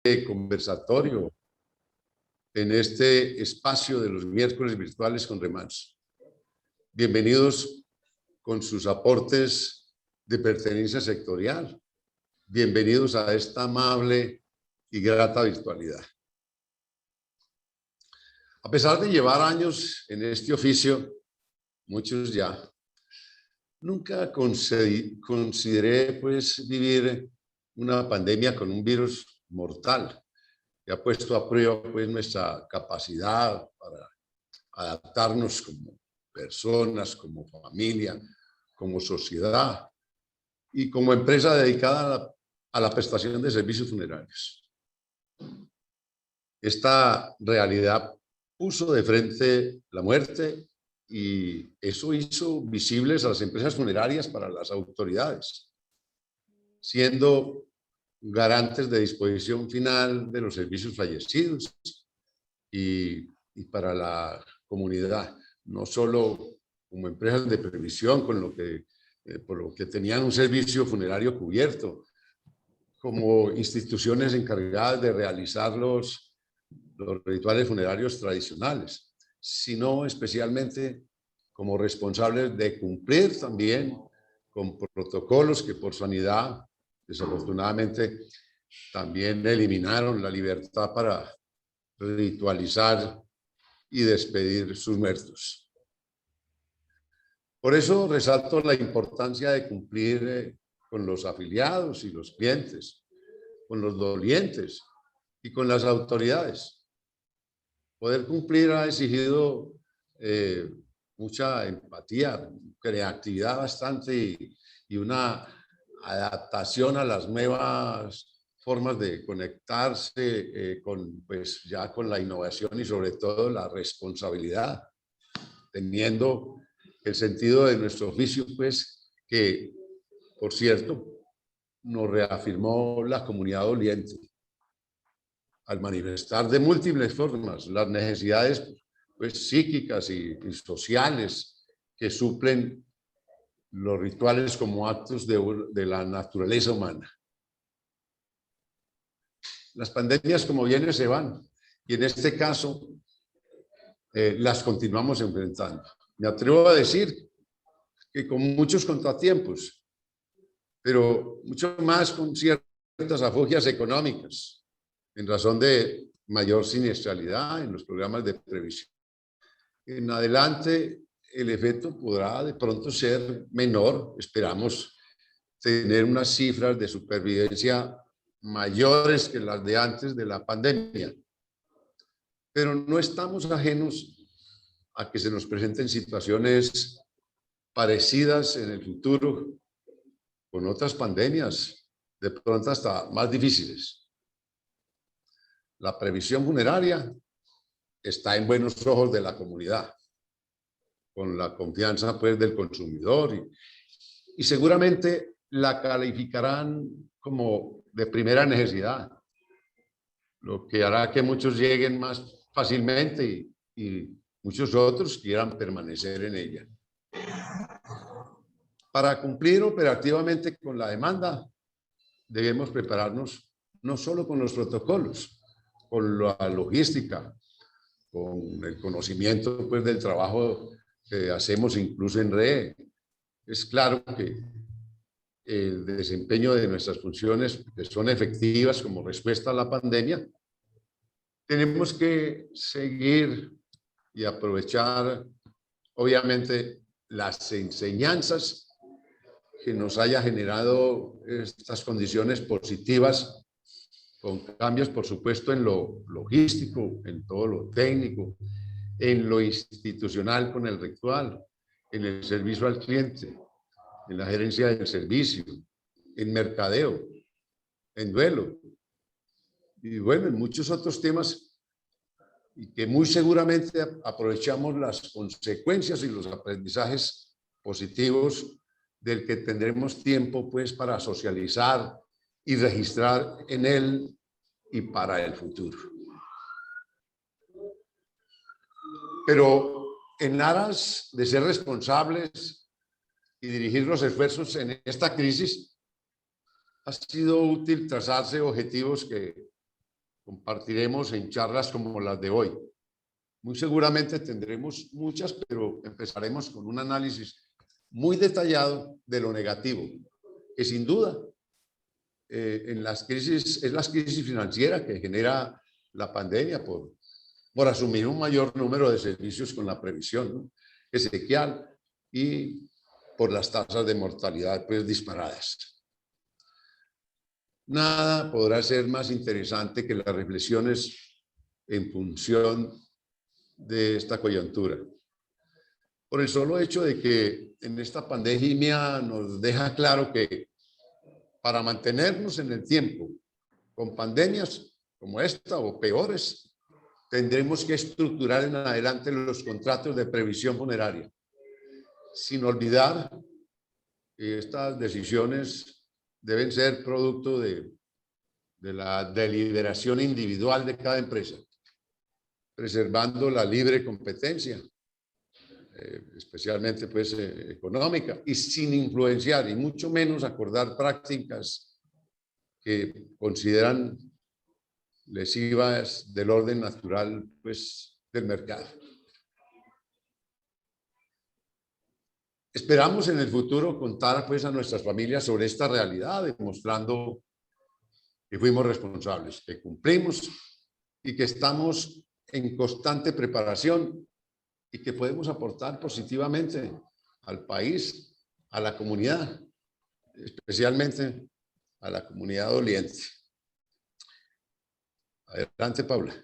conversatorio, en este espacio de los miércoles virtuales con Remanso. Bienvenidos con sus aportes de pertenencia sectorial. Bienvenidos a esta amable y grata virtualidad. A pesar de llevar años en este oficio, muchos ya, nunca consideré pues vivir una pandemia con un virus mortal que ha puesto a prueba pues nuestra capacidad para adaptarnos como personas, como familia, como sociedad y como empresa dedicada a la prestación de servicios funerarios. Esta realidad puso de frente la muerte y eso hizo visibles a las empresas funerarias para las autoridades, siendo garantes de disposición final de los servicios fallecidos y para la comunidad, no solo como empresas de previsión por lo que tenían un servicio funerario cubierto, como instituciones encargadas de realizar los rituales funerarios tradicionales, sino especialmente como responsables de cumplir también con protocolos que por sanidad desafortunadamente también eliminaron la libertad para ritualizar y despedir sus muertos. Por eso resalto la importancia de cumplir con los afiliados y los clientes, con los dolientes y con las autoridades. Poder cumplir ha exigido mucha empatía, creatividad bastante y una adaptación a las nuevas formas de conectarse pues ya con la innovación y sobre todo la responsabilidad, teniendo el sentido de nuestro oficio, pues que, por cierto, nos reafirmó la comunidad doliente al manifestar de múltiples formas las necesidades pues, psíquicas y sociales que suplen los rituales como actos de la naturaleza humana. Las pandemias como vienen se van y en este caso las continuamos enfrentando. Me atrevo a decir que con muchos contratiempos, pero mucho más con ciertas afugias económicas en razón de mayor siniestralidad en los programas de previsión. En adelante el efecto podrá de pronto ser menor, esperamos tener unas cifras de supervivencia mayores que las de antes de la pandemia, pero no estamos ajenos a que se nos presenten situaciones parecidas en el futuro con otras pandemias, de pronto hasta más difíciles. La previsión funeraria está en buenos ojos de la comunidad, con la confianza pues del consumidor y seguramente la calificarán como de primera necesidad, lo que hará que muchos lleguen más fácilmente y muchos otros quieran permanecer en ella. Para cumplir operativamente con la demanda, debemos prepararnos no solo con los protocolos, con la logística, con el conocimiento pues, del trabajo que hacemos incluso en REE. Es claro que el desempeño de nuestras funciones, que son efectivas como respuesta a la pandemia, tenemos que seguir y aprovechar, obviamente, las enseñanzas que nos haya generado estas condiciones positivas, con cambios, por supuesto, en lo logístico, en todo lo técnico, en lo institucional con el ritual, en el servicio al cliente, en la gerencia del servicio, en mercadeo, en duelo, y bueno, en muchos otros temas, y que muy seguramente aprovechamos las consecuencias y los aprendizajes positivos del que tendremos tiempo pues para socializar y registrar en él y para el futuro. Pero en aras de ser responsables y dirigir los esfuerzos en esta crisis, ha sido útil trazarse objetivos que compartiremos en charlas como las de hoy. Muy seguramente tendremos muchas, pero empezaremos con un análisis muy detallado de lo negativo, que sin duda en las crisis, es la crisis financiera que genera la pandemia por asumir un mayor número de servicios con la previsión, ¿no?, esencial, y por las tasas de mortalidad pues disparadas. Nada podrá ser más interesante que las reflexiones en función de esta coyuntura. Por el solo hecho de que en esta pandemia nos deja claro que para mantenernos en el tiempo con pandemias como esta o peores, tendremos que estructurar en adelante los contratos de previsión funeraria, sin olvidar que estas decisiones deben ser producto de la deliberación individual de cada empresa, preservando la libre competencia, especialmente pues económica, y sin influenciar y mucho menos acordar prácticas que consideran lesivas del orden natural pues del mercado. Esperamos en el futuro contar pues a nuestras familias sobre esta realidad, demostrando que fuimos responsables, que cumplimos y que estamos en constante preparación y que podemos aportar positivamente al país, a la comunidad, especialmente a la comunidad doliente. Adelante, Paula.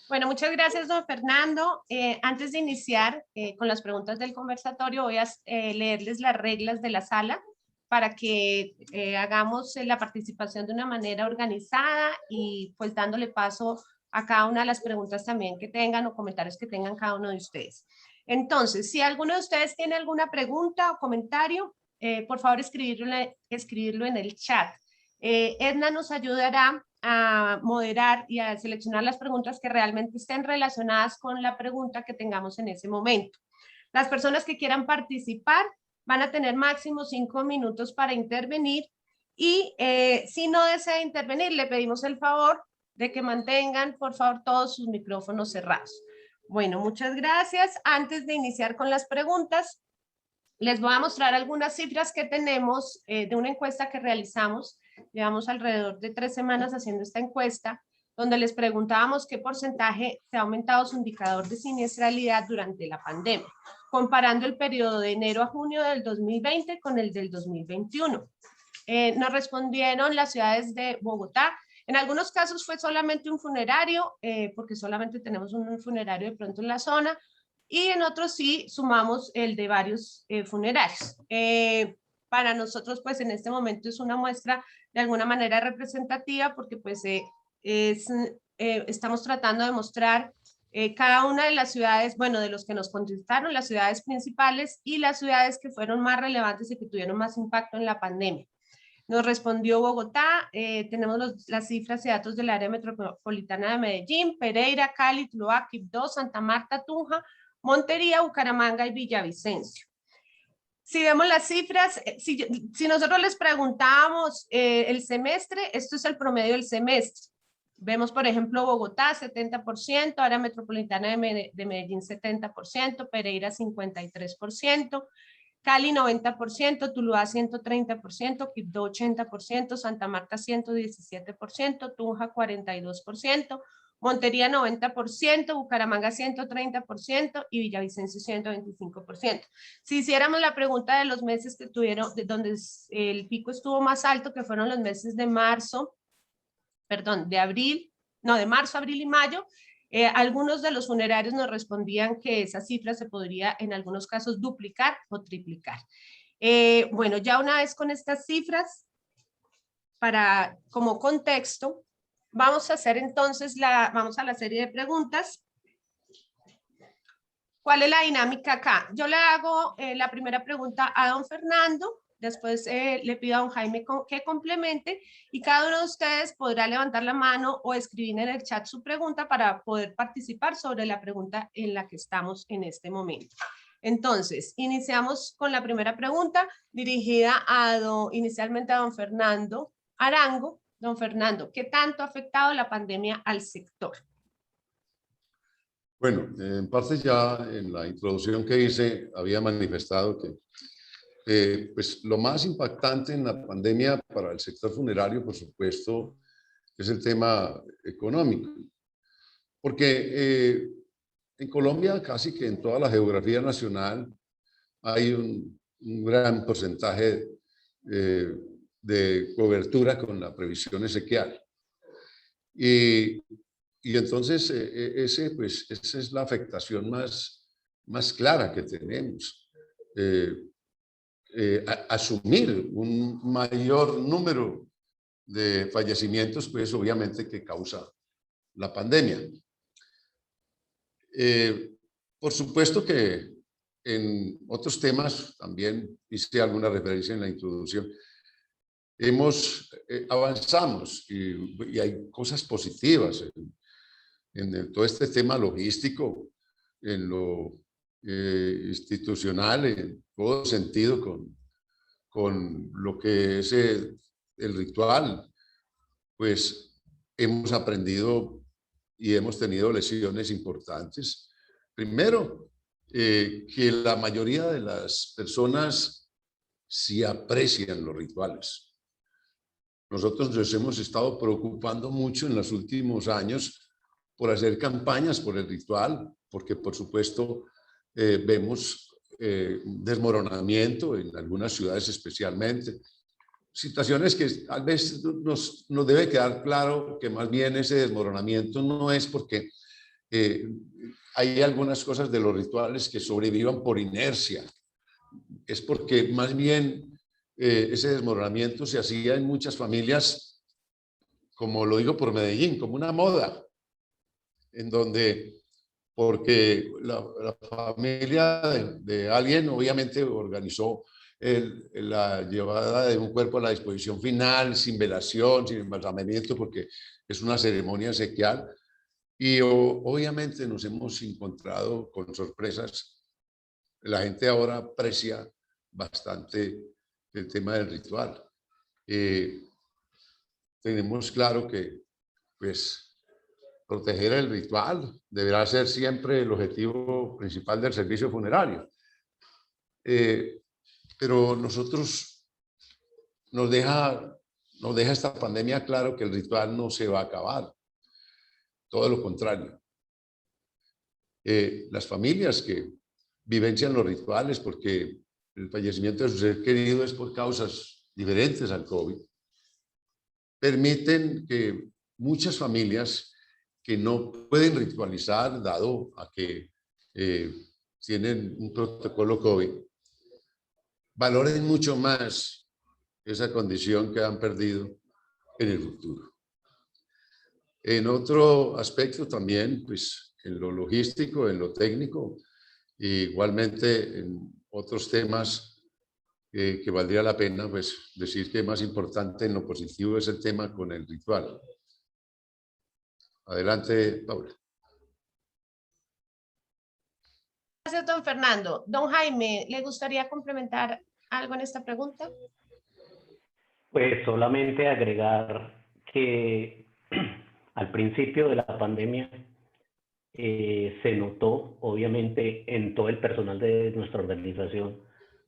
Bueno, muchas gracias, don Fernando. Antes de iniciar con las preguntas del conversatorio, voy a leerles las reglas de la sala para que hagamos la participación de una manera organizada y pues dándole paso a cada una de las preguntas también que tengan o comentarios que tengan cada uno de ustedes. Entonces, si alguno de ustedes tiene alguna pregunta o comentario, por favor escribirlo en el chat. Edna nos ayudará a moderar y a seleccionar las preguntas que realmente estén relacionadas con la pregunta que tengamos en ese momento. Las personas que quieran participar van a tener máximo 5 minutos para intervenir y si no desea intervenir, le pedimos el favor de que mantengan, por favor, todos sus micrófonos cerrados. Bueno, muchas gracias. Antes de iniciar con las preguntas, les voy a mostrar algunas cifras que tenemos de una encuesta que realizamos. Llevamos alrededor de 3 semanas haciendo esta encuesta, donde les preguntábamos qué porcentaje se ha aumentado su indicador de siniestralidad durante la pandemia, comparando el periodo de enero a junio del 2020 con el del 2021. Nos respondieron las ciudades de Bogotá. En algunos casos fue solamente un funerario, porque solamente tenemos un funerario de pronto en la zona, y en otros sí sumamos el de varios funerarios. Para nosotros, pues en este momento es una muestra de alguna manera representativa porque pues estamos tratando de mostrar cada una de las ciudades, bueno, de los que nos contestaron, las ciudades principales y las ciudades que fueron más relevantes y que tuvieron más impacto en la pandemia. Nos respondió Bogotá, tenemos las cifras y datos del área metropolitana de Medellín, Pereira, Cali, Tuluá, Quibdó, Santa Marta, Tunja, Montería, Bucaramanga y Villavicencio. Si vemos las cifras, si nosotros les preguntábamos el semestre, esto es el promedio del semestre. Vemos, por ejemplo, Bogotá, 70%, área metropolitana de Medellín, 70%, Pereira, 53%, Cali, 90%, Tuluá, 130%, Quibdó, 80%, Santa Marta, 117%, Tunja, 42%, Montería 90%, Bucaramanga 130% y Villavicencio 125%. Si hiciéramos la pregunta de los meses que tuvieron, de donde el pico estuvo más alto, que fueron los meses de marzo, perdón, de marzo, abril y mayo, algunos de los funerarios nos respondían que esa cifra se podría en algunos casos duplicar o triplicar. Bueno, ya una vez con estas cifras, como contexto, vamos a hacer entonces vamos a la serie de preguntas. ¿Cuál es la dinámica acá? Yo le hago la primera pregunta a don Fernando, después le pido a don Jaime que complemente y cada uno de ustedes podrá levantar la mano o escribir en el chat su pregunta para poder participar sobre la pregunta en la que estamos en este momento. Entonces, iniciamos con la primera pregunta dirigida inicialmente a don Fernando Arango. Don Fernando, ¿qué tanto ha afectado la pandemia al sector? Bueno, en parte ya en la introducción que hice había manifestado que pues lo más impactante en la pandemia para el sector funerario, por supuesto, es el tema económico. Porque en Colombia, casi que en toda la geografía nacional, hay un gran porcentaje eh, de cobertura con la previsión exequial. Y, y entonces pues, esa es la afectación más clara que tenemos. Asumir un mayor número de fallecimientos, pues obviamente que causa la pandemia. Por supuesto que en otros temas, también hice alguna referencia en la introducción, avanzamos y hay cosas positivas en todo este tema logístico, en lo institucional, en todo sentido con lo que es el ritual, pues hemos aprendido y hemos tenido lecciones importantes. Primero, que la mayoría de las personas sí aprecian los rituales. Nosotros nos hemos estado preocupando mucho en los últimos años por hacer campañas por el ritual, porque por supuesto vemos desmoronamiento en algunas ciudades especialmente. Situaciones que tal vez nos debe quedar claro que más bien ese desmoronamiento no es porque hay algunas cosas de los rituales que sobrevivan por inercia, es porque más bien ese desmoronamiento se hacía en muchas familias, como lo digo por Medellín, como una moda, en donde, porque la familia de alguien obviamente organizó la llevada de un cuerpo a la disposición final, sin velación, sin embalsamamiento, porque es una ceremonia exequial. Y obviamente nos hemos encontrado con sorpresas. La gente ahora aprecia bastante el tema del ritual. Tenemos claro que, pues, proteger el ritual deberá ser siempre el objetivo principal del servicio funerario. Pero nos deja esta pandemia claro que el ritual no se va a acabar. Todo lo contrario. Las familias que vivencian los rituales porque el fallecimiento de su ser querido es por causas diferentes al COVID, permiten que muchas familias que no pueden ritualizar, dado a que tienen un protocolo COVID, valoren mucho más esa condición que han perdido en el futuro. En otro aspecto también, pues en lo logístico, en lo técnico, igualmente en otros temas que valdría la pena pues, decir que más importante en lo positivo es el tema con el ritual. Adelante, Paula. Gracias, don Fernando. Don Jaime, ¿le gustaría complementar algo en esta pregunta? Pues solamente agregar que al principio de la pandemia se notó, obviamente, en todo el personal de nuestra organización,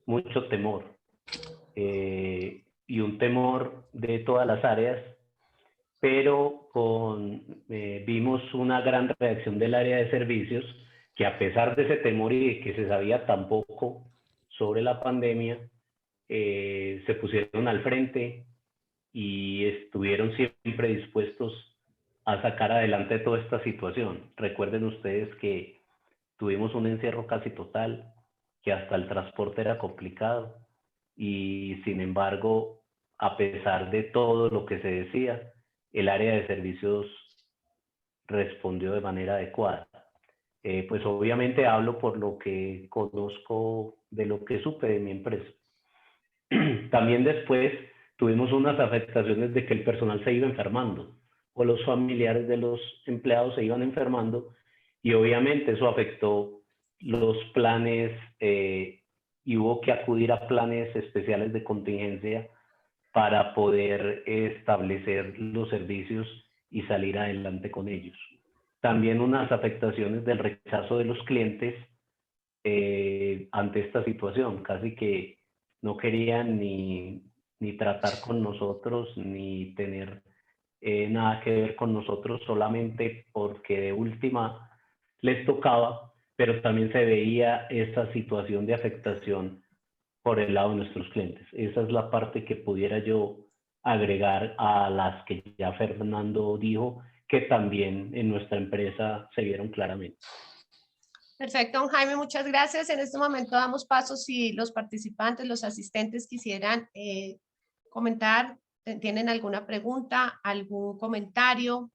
mucho temor. Y un temor de todas las áreas, pero vimos una gran reacción del área de servicios, que a pesar de ese temor y de que se sabía tan poco sobre la pandemia, se pusieron al frente y estuvieron siempre dispuestos a sacar adelante toda esta situación. Recuerden ustedes que tuvimos un encierro casi total, que hasta el transporte era complicado y sin embargo, a pesar de todo lo que se decía, el área de servicios respondió de manera adecuada. Pues obviamente hablo por lo que conozco de lo que supe de mi empresa. También después tuvimos unas afectaciones de que el personal se iba enfermando o los familiares de los empleados se iban enfermando y obviamente eso afectó los planes y hubo que acudir a planes especiales de contingencia para poder establecer los servicios y salir adelante con ellos. También unas afectaciones del rechazo de los clientes ante esta situación, casi que no querían ni tratar con nosotros, ni tener nada que ver con nosotros, solamente porque de última les tocaba, pero también se veía esa situación de afectación por el lado de nuestros clientes. Esa es la parte que pudiera yo agregar a las que ya Fernando dijo, que también en nuestra empresa se vieron claramente. Perfecto, don Jaime, muchas gracias. En este momento damos paso si los participantes, los asistentes quisieran comentar, tienen alguna pregunta, algún comentario,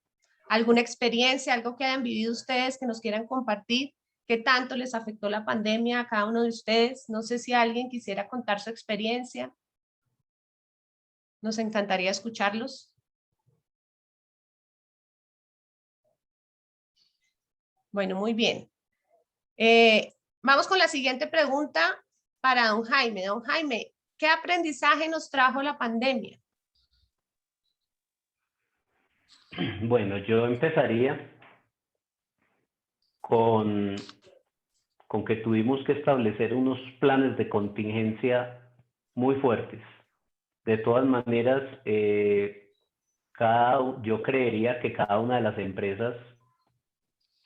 alguna experiencia, algo que hayan vivido ustedes que nos quieran compartir. ¿Qué tanto les afectó la pandemia a cada uno de ustedes? No sé si alguien quisiera contar su experiencia. Nos encantaría escucharlos. Bueno, muy bien. Vamos con la siguiente pregunta para don Jaime. Don Jaime, ¿qué aprendizaje nos trajo la pandemia? Bueno, yo empezaría con que tuvimos que establecer unos planes de contingencia muy fuertes. De todas maneras, yo creería que cada una de las empresas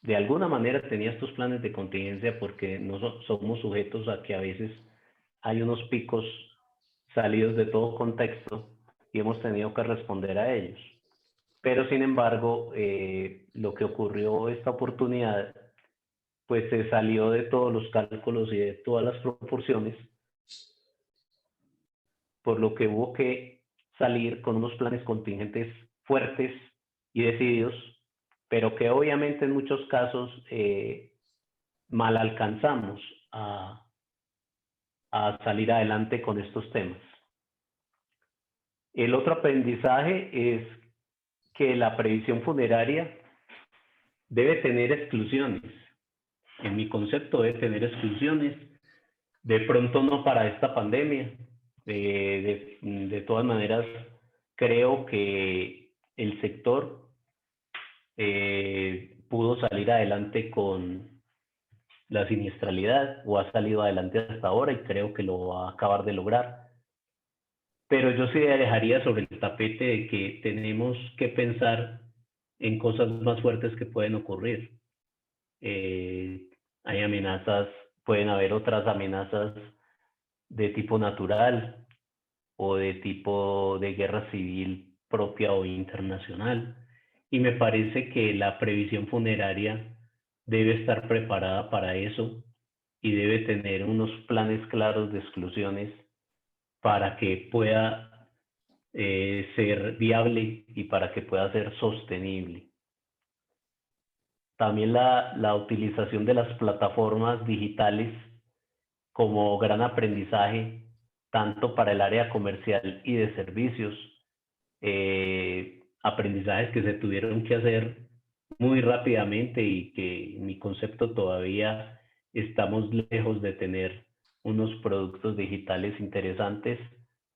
de alguna manera tenía estos planes de contingencia, porque no somos sujetos a que a veces hay unos picos salidos de todo contexto y hemos tenido que responder a ellos. Pero sin embargo, lo que ocurrió esta oportunidad, pues se salió de todos los cálculos y de todas las proporciones, por lo que hubo que salir con unos planes contingentes fuertes y decididos, pero que obviamente en muchos casos mal alcanzamos a salir adelante con estos temas. El otro aprendizaje es que la previsión funeraria debe tener exclusiones. En mi concepto debe tener exclusiones, de pronto no para esta pandemia. De todas maneras, creo que el sector pudo salir adelante con la siniestralidad, o ha salido adelante hasta ahora, y creo que lo va a acabar de lograr. Pero yo sí dejaría sobre el tapete de que tenemos que pensar en cosas más fuertes que pueden ocurrir. Hay amenazas, pueden haber otras amenazas de tipo natural o de tipo de guerra civil propia o internacional. Y me parece que la previsión funeraria debe estar preparada para eso y debe tener unos planes claros de exclusiones para que pueda ser viable y para que pueda ser sostenible. También la utilización de las plataformas digitales como gran aprendizaje, tanto para el área comercial y de servicios, aprendizajes que se tuvieron que hacer muy rápidamente y que en mi concepto todavía estamos lejos de tener unos productos digitales interesantes,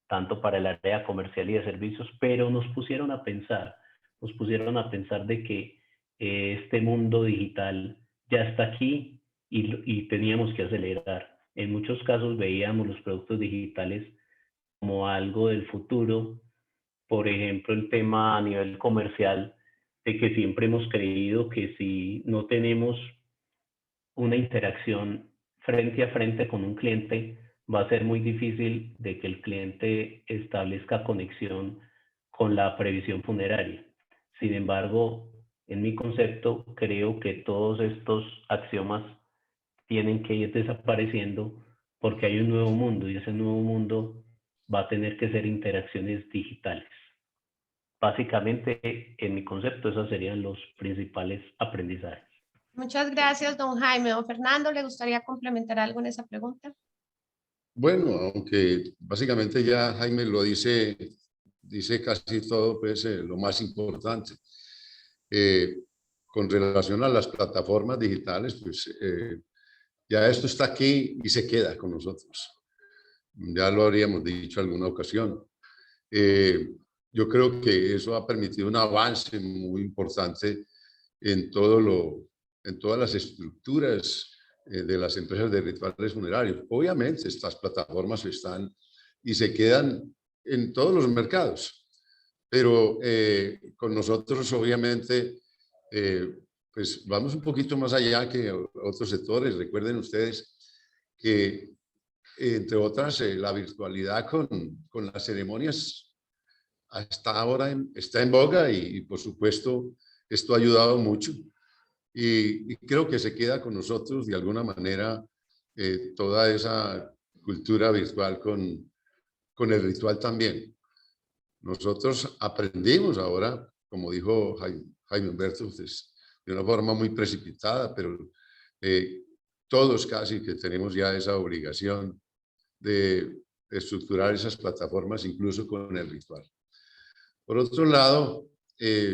tanto para el área comercial y de servicios, pero nos pusieron a pensar de que este mundo digital ya está aquí y teníamos que acelerar. En muchos casos veíamos los productos digitales como algo del futuro. Por ejemplo, el tema a nivel comercial, de que siempre hemos creído que si no tenemos una interacción frente a frente con un cliente, va a ser muy difícil de que el cliente establezca conexión con la previsión funeraria. Sin embargo, en mi concepto, creo que todos estos axiomas tienen que ir desapareciendo, porque hay un nuevo mundo y ese nuevo mundo va a tener que ser interacciones digitales. Básicamente, en mi concepto, esos serían los principales aprendizajes. Muchas gracias, don Jaime. Don Fernando, ¿le gustaría complementar algo en esa pregunta? Bueno, aunque básicamente ya Jaime lo dice casi todo, pues lo más importante. Con relación a las plataformas digitales, pues ya esto está aquí y se queda con nosotros. Ya lo habríamos dicho en alguna ocasión. Yo creo que eso ha permitido un avance muy importante en en todas las estructuras de las empresas de rituales funerarios. Obviamente estas plataformas están y se quedan en todos los mercados, pero con nosotros obviamente pues vamos un poquito más allá que otros sectores. Recuerden ustedes que entre otras la virtualidad con las ceremonias hasta ahora está en boga y por supuesto esto ha ayudado mucho y creo que se queda con nosotros de alguna manera toda esa cultura virtual con el ritual también. Nosotros aprendimos ahora, como dijo Jaime Humberto, pues, de una forma muy precipitada, pero todos casi que tenemos ya esa obligación de estructurar esas plataformas incluso con el ritual. Por otro lado,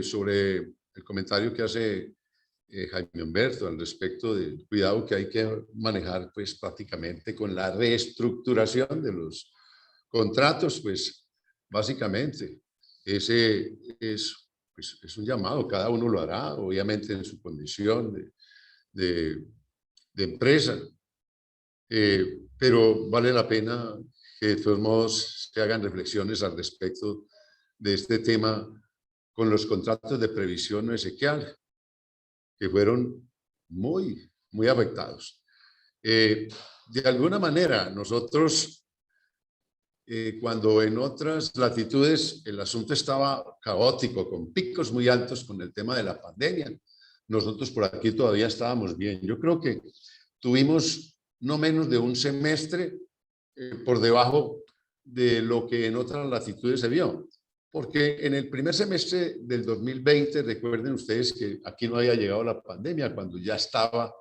sobre el comentario que hace Jaime Humberto al respecto del cuidado que hay que manejar pues prácticamente con la reestructuración de los contratos, pues básicamente ese pues, es un llamado, cada uno lo hará, obviamente en su condición de empresa, pero vale la pena que de todos modos se hagan reflexiones al respecto de este tema con los contratos de previsión no esequial, que fueron muy afectados. De alguna manera, nosotros, cuando en otras latitudes el asunto estaba caótico, con picos muy altos con el tema de la pandemia, nosotros por aquí todavía estábamos bien. Yo creo que tuvimos no menos de un semestre por debajo de lo que en otras latitudes se vio. Porque en el primer semestre del 2020, recuerden ustedes que aquí no había llegado la pandemia, cuando ya estaba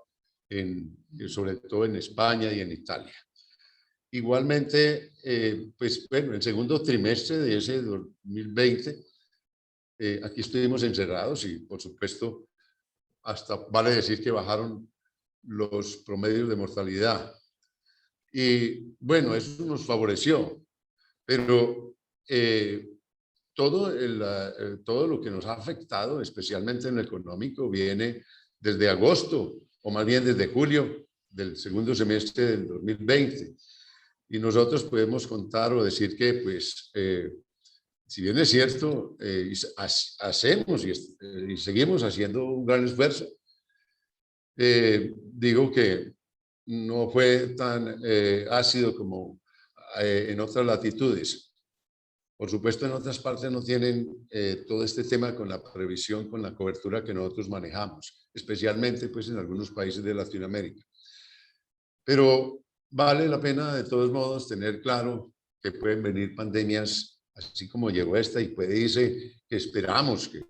sobre todo en España y en Italia. Igualmente, pues bueno, el segundo trimestre de ese 2020, aquí estuvimos encerrados y por supuesto, hasta vale decir que bajaron los promedios de mortalidad. Y bueno, eso nos favoreció, pero todo lo que nos ha afectado, especialmente en lo económico, viene desde agosto, o más bien desde julio del segundo semestre del 2020. Y nosotros podemos contar o decir que, pues, si bien es cierto, hacemos y seguimos haciendo un gran esfuerzo, digo que no fue tan ácido como en otras latitudes. Por supuesto, en otras partes no tienen todo este tema con la previsión, con la cobertura que nosotros manejamos, especialmente pues en algunos países de Latinoamérica. Pero vale la pena de todos modos tener claro que pueden venir pandemias así como llegó esta y puede irse, que esperamos que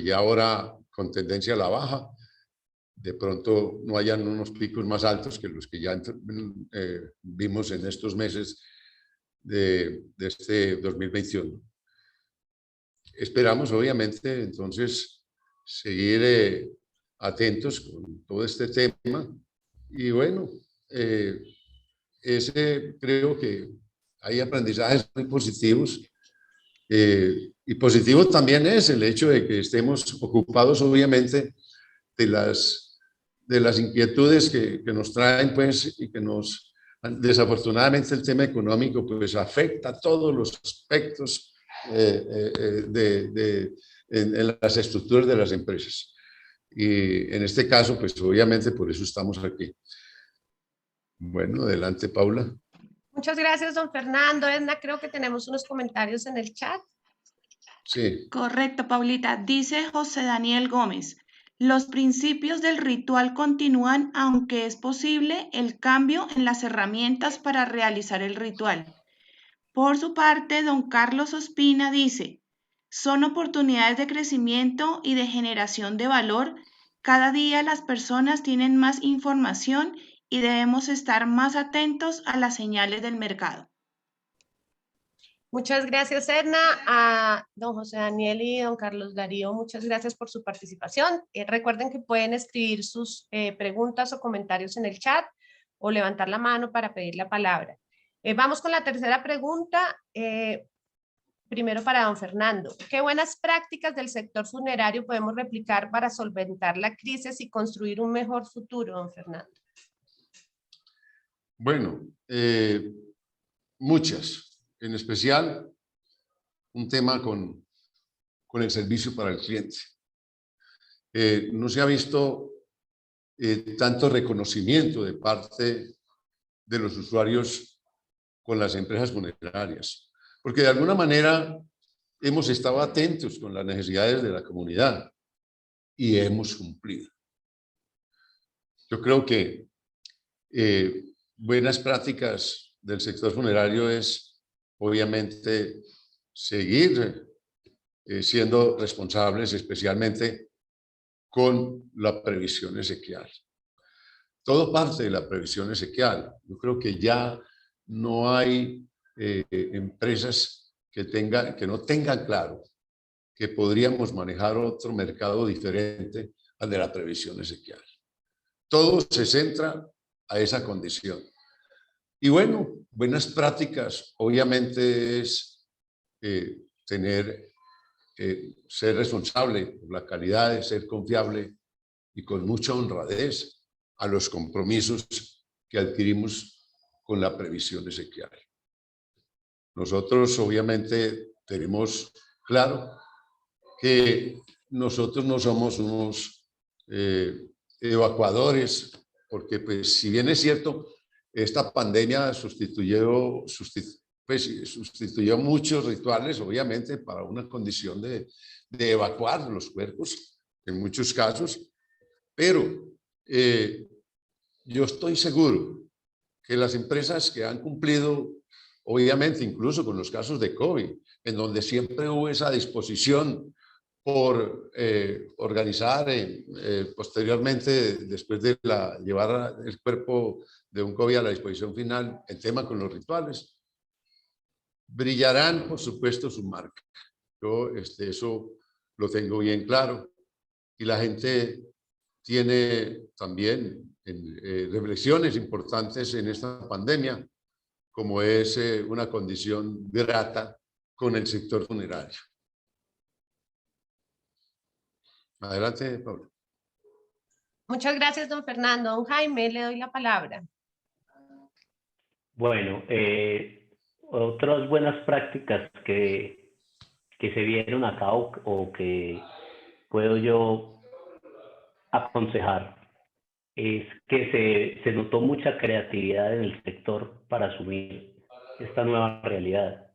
ya ahora con tendencia a la baja, de pronto no hayan unos picos más altos que los que ya vimos en estos meses de este 2021. Esperamos, obviamente, entonces, seguir atentos con todo este tema. Y bueno, creo que hay aprendizajes muy positivos. Y positivo también es el hecho de que estemos ocupados, obviamente, de las inquietudes que nos traen, pues, y que nos, desafortunadamente, el tema económico, pues, afecta a todos los aspectos en las estructuras de las empresas. Y en este caso, pues, obviamente, por eso estamos aquí. Bueno, adelante, Paula. Muchas gracias, don Fernando. Edna, creo que tenemos unos comentarios en el chat. Sí. Correcto, Paulita. Dice José Daniel Gómez, los principios del ritual continúan aunque es posible el cambio en las herramientas para realizar el ritual. Por su parte, don Carlos Ospina dice, son oportunidades de crecimiento y de generación de valor. Cada día las personas tienen más información y debemos estar más atentos a las señales del mercado. Muchas gracias, Edna. A don José Daniel y don Carlos Darío, muchas gracias por su participación. Recuerden que pueden escribir sus preguntas o comentarios en el chat o levantar la mano para pedir la palabra. Vamos con la tercera pregunta. Primero para don Fernando. ¿Qué buenas prácticas del sector funerario podemos replicar para solventar la crisis y construir un mejor futuro, don Fernando? Bueno, muchas, en especial un tema con el servicio para el cliente. No se ha visto tanto reconocimiento de parte de los usuarios con las empresas funerarias, porque de alguna manera hemos estado atentos con las necesidades de la comunidad y hemos cumplido. Yo creo que buenas prácticas del sector funerario es, obviamente, seguir siendo responsables, especialmente con la previsión exequial. Todo parte de la previsión exequial. Yo creo que ya no hay empresas que no tengan claro que podríamos manejar otro mercado diferente al de la previsión exequial. Todo se centra a esa condición. Y bueno, buenas prácticas, obviamente, es ser responsable por la calidad, ser confiable y con mucha honradez a los compromisos que adquirimos con la previsión exequial. Nosotros, obviamente, tenemos claro que nosotros no somos unos evacuadores, porque pues si bien es cierto, esta pandemia sustituyó muchos rituales, obviamente, para una condición de evacuar los cuerpos, en muchos casos, pero yo estoy seguro que las empresas que han cumplido, obviamente, incluso con los casos de COVID, en donde siempre hubo esa disposición por organizar posteriormente, después de llevar el cuerpo de un COVID a la disposición final, el tema con los rituales, brillarán, por supuesto, su marca. Yo eso lo tengo bien claro. Y la gente tiene también reflexiones importantes en esta pandemia, como es una condición grata con el sector funerario. Adelante, Pablo. Muchas gracias, don Fernando. Don Jaime, le doy la palabra. Bueno, otras buenas prácticas que se vieron acá o que puedo yo aconsejar es que se notó mucha creatividad en el sector para asumir esta nueva realidad.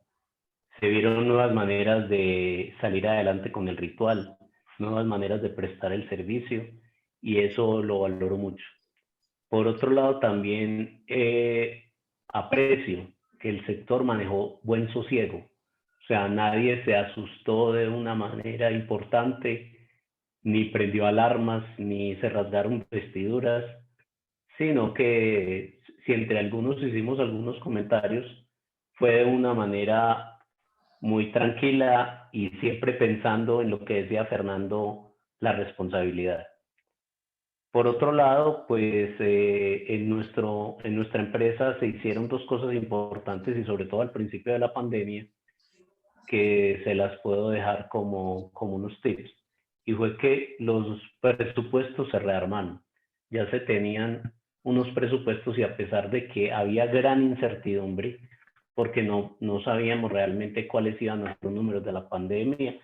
Se vieron nuevas maneras de salir adelante con el ritual, nuevas maneras de prestar el servicio, y eso lo valoro mucho. Por otro lado, también aprecio que el sector manejó buen sosiego. O sea, nadie se asustó de una manera importante, ni prendió alarmas, ni se rasgaron vestiduras, sino que si entre algunos hicimos algunos comentarios, fue de una manera muy tranquila y siempre pensando en lo que decía Fernando, la responsabilidad. Por otro lado, pues en nuestra empresa se hicieron dos cosas importantes y sobre todo al principio de la pandemia, que se las puedo dejar como unos tips. Y fue que los presupuestos se rearmaron. Ya se tenían unos presupuestos y a pesar de que había gran incertidumbre, porque no sabíamos realmente cuáles iban a ser los números de la pandemia,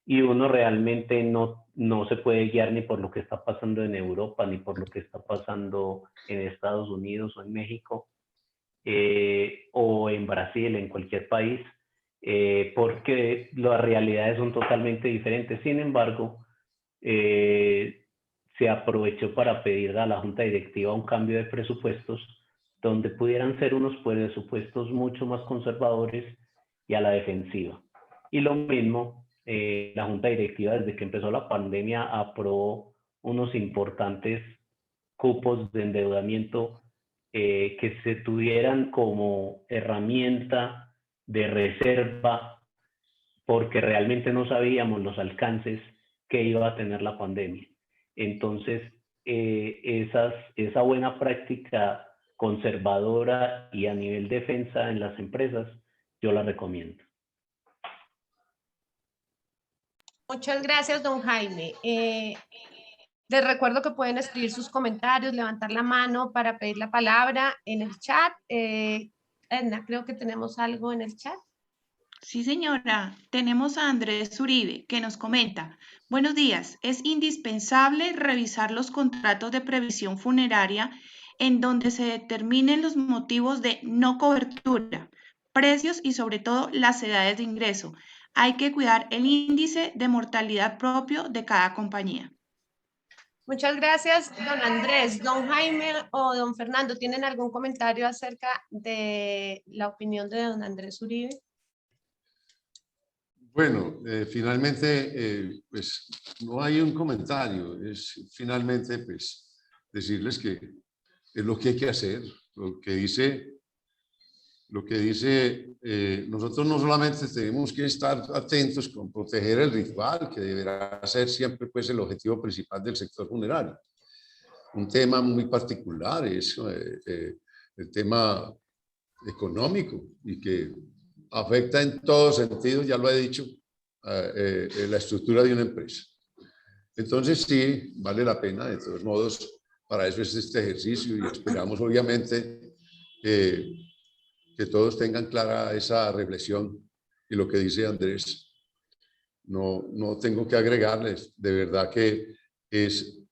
y uno realmente no se puede guiar ni por lo que está pasando en Europa, ni por lo que está pasando en Estados Unidos o en México, o en Brasil, en cualquier país, porque las realidades son totalmente diferentes. Sin embargo, se aprovechó para pedir a la Junta Directiva un cambio de presupuestos donde pudieran ser unos presupuestos mucho más conservadores y a la defensiva. Y lo mismo, la Junta Directiva, desde que empezó la pandemia, aprobó unos importantes cupos de endeudamiento que se tuvieran como herramienta de reserva, porque realmente no sabíamos los alcances que iba a tener la pandemia. Entonces, esa buena práctica conservadora y a nivel defensa en las empresas, yo la recomiendo. Muchas gracias, don Jaime. Les recuerdo que pueden escribir sus comentarios, levantar la mano para pedir la palabra en el chat. Edna, creo que tenemos algo en el chat. Sí, señora. Tenemos a Andrés Uribe que nos comenta: buenos días, es indispensable revisar los contratos de previsión funeraria en donde se determinen los motivos de no cobertura, precios y sobre todo las edades de ingreso. Hay que cuidar el índice de mortalidad propio de cada compañía. Muchas gracias, don Andrés. Don Jaime o don Fernando, ¿tienen algún comentario acerca de la opinión de don Andrés Uribe? Bueno, finalmente, pues no hay un comentario, es finalmente pues decirles que es lo que hay que hacer, lo que dice, nosotros no solamente tenemos que estar atentos con proteger el ritual, que deberá ser siempre pues el objetivo principal del sector funerario. Un tema muy particular es el tema económico y que afecta en todos sentidos, ya lo he dicho, la estructura de una empresa. Entonces sí, vale la pena, de todos modos, para eso es este ejercicio y esperamos obviamente que todos tengan clara esa reflexión y lo que dice Andrés. No tengo que agregarles, de verdad que es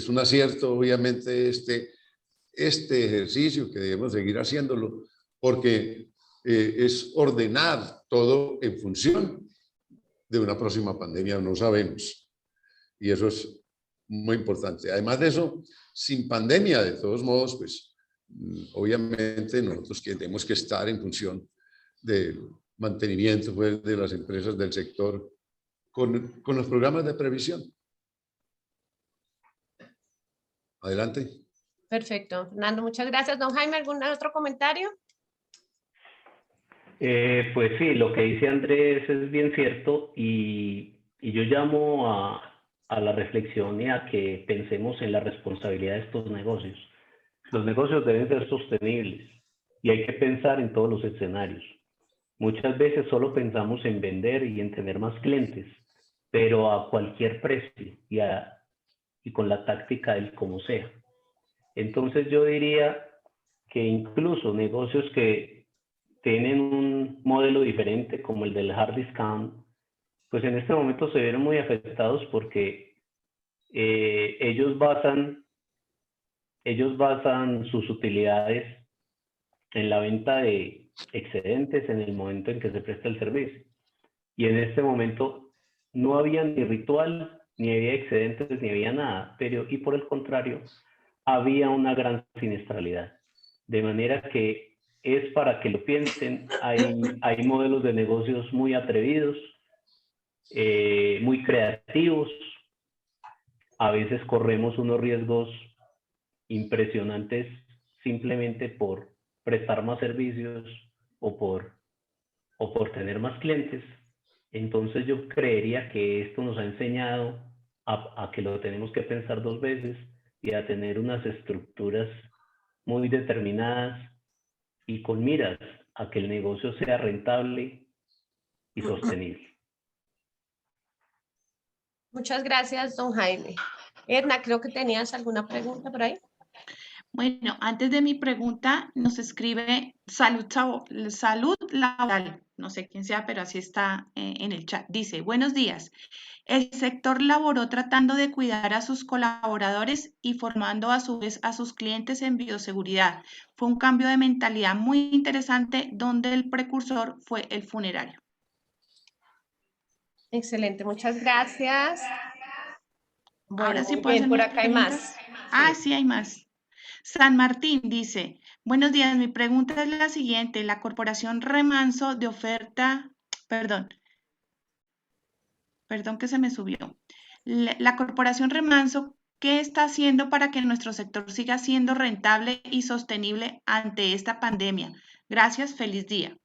un acierto obviamente este ejercicio que debemos seguir haciéndolo, porque es ordenar todo en función de una próxima pandemia, no sabemos. Y eso es muy importante. Además de eso, sin pandemia, de todos modos, pues obviamente nosotros tenemos que estar en función del mantenimiento pues, de las empresas del sector con los programas de previsión. Adelante. Perfecto, Fernando, muchas gracias. Don Jaime, ¿algún otro comentario? Pues sí, lo que dice Andrés es bien cierto y yo llamo a la reflexión y a que pensemos en la responsabilidad de estos negocios. Los negocios deben ser sostenibles y hay que pensar en todos los escenarios. Muchas veces solo pensamos en vender y en tener más clientes, pero a cualquier precio y con la táctica del como sea. Entonces yo diría que incluso negocios que tienen un modelo diferente como el del hard discount, pues en este momento se vieron muy afectados porque ellos basan sus utilidades en la venta de excedentes en el momento en que se presta el servicio. Y en este momento no había ni ritual, ni había excedentes, ni había nada, y por el contrario, había una gran siniestralidad. De manera que es para que lo piensen, hay modelos de negocios muy atrevidos, muy creativos. A veces corremos unos riesgos impresionantes simplemente por prestar más servicios o por tener más clientes. Entonces yo creería que esto nos ha enseñado a que lo tenemos que pensar dos veces y a tener unas estructuras muy determinadas y con miras a que el negocio sea rentable y sostenible. Muchas gracias, don Jaime. Edna, creo que tenías alguna pregunta por ahí. Bueno, antes de mi pregunta nos escribe salud laboral, no sé quién sea, pero así está en el chat. Dice: buenos días. El sector laboró tratando de cuidar a sus colaboradores y formando a su vez a sus clientes en bioseguridad. Fue un cambio de mentalidad muy interesante donde el precursor fue el funerario. Excelente, muchas gracias. Bueno, ahora sí muy puedo bien, hacer por mis acá hay preguntas. más. Sí, hay más. San Martín dice: buenos días, mi pregunta es la siguiente. La Corporación Remanso de oferta, perdón que se me subió. La Corporación Remanso, ¿qué está haciendo para que nuestro sector siga siendo rentable y sostenible ante esta pandemia? Gracias, feliz día.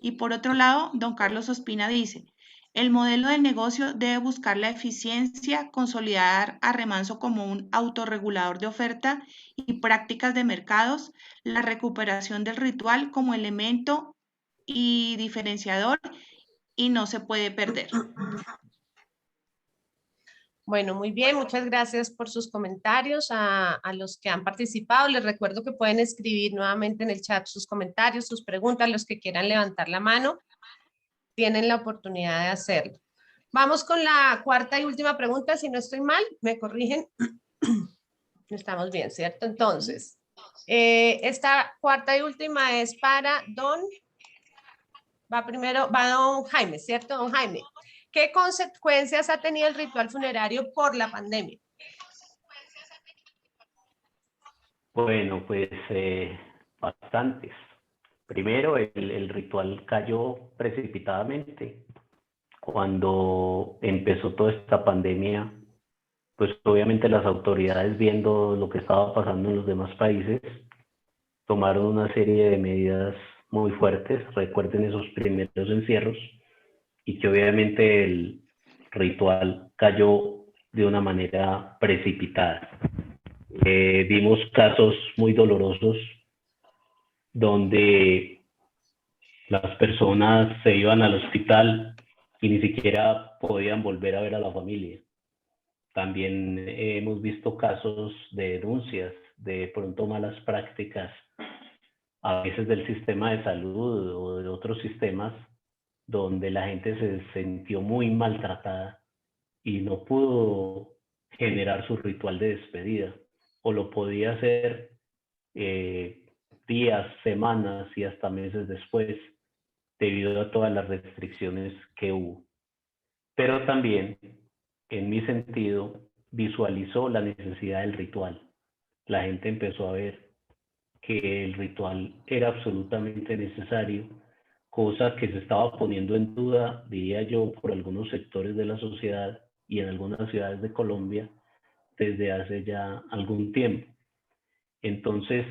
Y por otro lado, don Carlos Ospina dice: el modelo de negocio debe buscar la eficiencia, consolidar a Remanso como un autorregulador de oferta y prácticas de mercados, la recuperación del ritual como elemento y diferenciador y no se puede perder. Bueno, muy bien, muchas gracias por sus comentarios a los que han participado. Les recuerdo que pueden escribir nuevamente en el chat sus comentarios, sus preguntas, los que quieran levantar la mano, tienen la oportunidad de hacerlo. Vamos con la cuarta y última pregunta, si no estoy mal, me corrigen. Estamos bien, ¿cierto? Entonces, esta cuarta y última es para va don Jaime, ¿cierto? Don Jaime, ¿qué consecuencias ha tenido el ritual funerario por la pandemia? Bueno, pues bastantes. Primero, el ritual cayó precipitadamente. Cuando empezó toda esta pandemia, pues obviamente las autoridades, viendo lo que estaba pasando en los demás países, tomaron una serie de medidas muy fuertes. Recuerden esos primeros encierros, y que obviamente el ritual cayó de una manera precipitada. Vimos casos muy dolorosos donde las personas se iban al hospital y ni siquiera podían volver a ver a la familia. También hemos visto casos de denuncias, de pronto malas prácticas, a veces del sistema de salud o de otros sistemas, donde la gente se sintió muy maltratada y no pudo generar su ritual de despedida, o lo podía hacer días, semanas y hasta meses después, debido a todas las restricciones que hubo. Pero también, en mi sentido, visualizó la necesidad del ritual. La gente empezó a ver que el ritual era absolutamente necesario, cosa que se estaba poniendo en duda, diría yo, por algunos sectores de la sociedad y en algunas ciudades de Colombia desde hace ya algún tiempo. Entonces,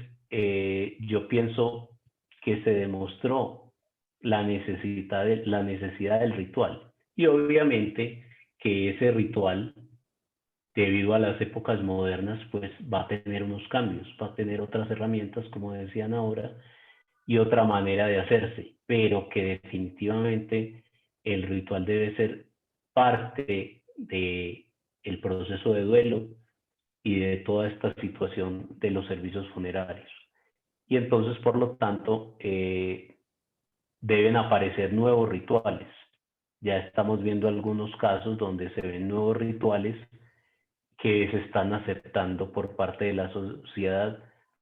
yo pienso que se demostró la necesidad del ritual, y obviamente que ese ritual, debido a las épocas modernas, pues va a tener unos cambios, va a tener otras herramientas, como decían ahora, y otra manera de hacerse, pero que definitivamente el ritual debe ser parte del proceso de duelo y de toda esta situación de los servicios funerarios. Y entonces, por lo tanto, deben aparecer nuevos rituales. Ya estamos viendo algunos casos donde se ven nuevos rituales que se están aceptando por parte de la sociedad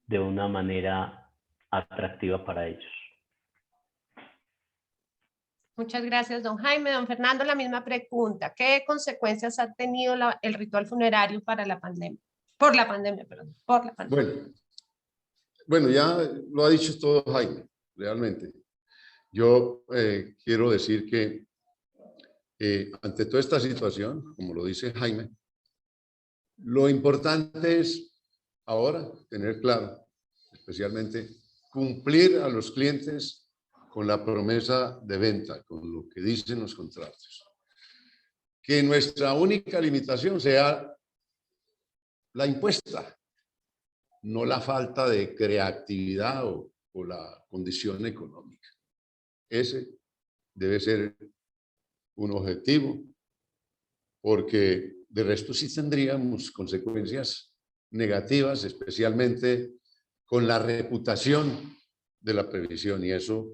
de una manera atractiva para ellos. Muchas gracias, don Jaime. Don Fernando, la misma pregunta. ¿Qué consecuencias ha tenido el ritual funerario para la pandemia? Por la pandemia, perdón. Por la pandemia. Bueno, ya lo ha dicho todo Jaime, realmente. Yo quiero decir que ante toda esta situación, como lo dice Jaime, lo importante es ahora tener claro, especialmente cumplir a los clientes con la promesa de venta, con lo que dicen los contratos. Que nuestra única limitación sea la impuesta, no la falta de creatividad o la condición económica. Ese debe ser un objetivo, porque de resto sí tendríamos consecuencias negativas, especialmente con la reputación de la previsión, y eso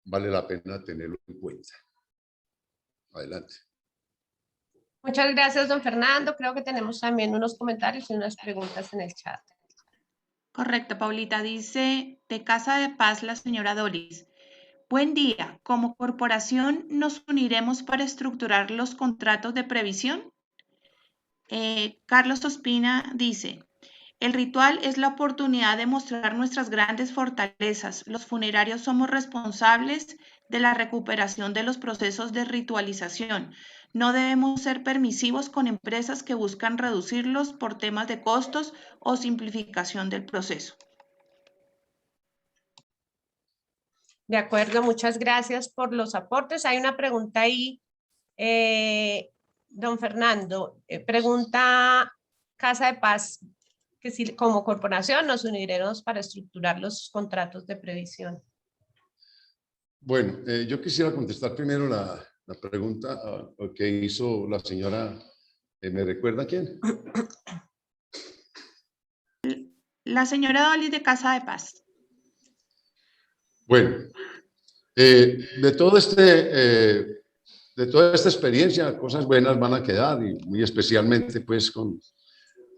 vale la pena tenerlo en cuenta. Adelante. Muchas gracias, don Fernando. Creo que tenemos también unos comentarios y unas preguntas en el chat. Correcto, Paulita. Dice de Casa de Paz la señora Doris. Buen día. ¿Como corporación nos uniremos para estructurar los contratos de previsión? Carlos Ospina dice, el ritual es la oportunidad de mostrar nuestras grandes fortalezas. Los funerarios somos responsables de la recuperación de los procesos de ritualización. No debemos ser permisivos con empresas que buscan reducirlos por temas de costos o simplificación del proceso. De acuerdo, muchas gracias por los aportes. Hay una pregunta ahí, don Fernando. Pregunta Casa de Paz, que si como corporación nos uniremos para estructurar los contratos de previsión. Bueno, yo quisiera contestar primero la pregunta que hizo la señora, ¿me recuerda quién? La señora Dolly de Casa de Paz. Bueno, de toda esta experiencia, cosas buenas van a quedar, y muy especialmente pues con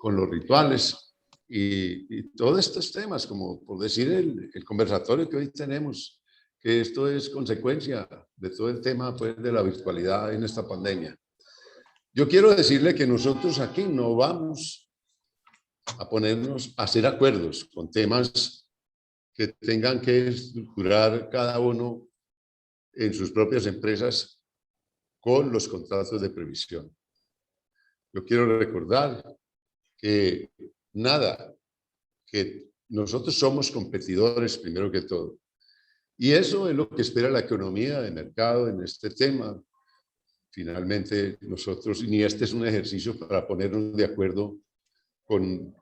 los rituales y todos estos temas, como por decir el conversatorio que hoy tenemos, que esto es consecuencia de todo el tema pues, de la virtualidad en esta pandemia. Yo quiero decirle que nosotros aquí no vamos a ponernos a hacer acuerdos con temas que tengan que estructurar cada uno en sus propias empresas con los contratos de previsión. Yo quiero recordar que que nosotros somos competidores primero que todo. Y eso es lo que espera la economía de mercado en este tema. Finalmente, nosotros, ni este es un ejercicio para ponernos de acuerdo con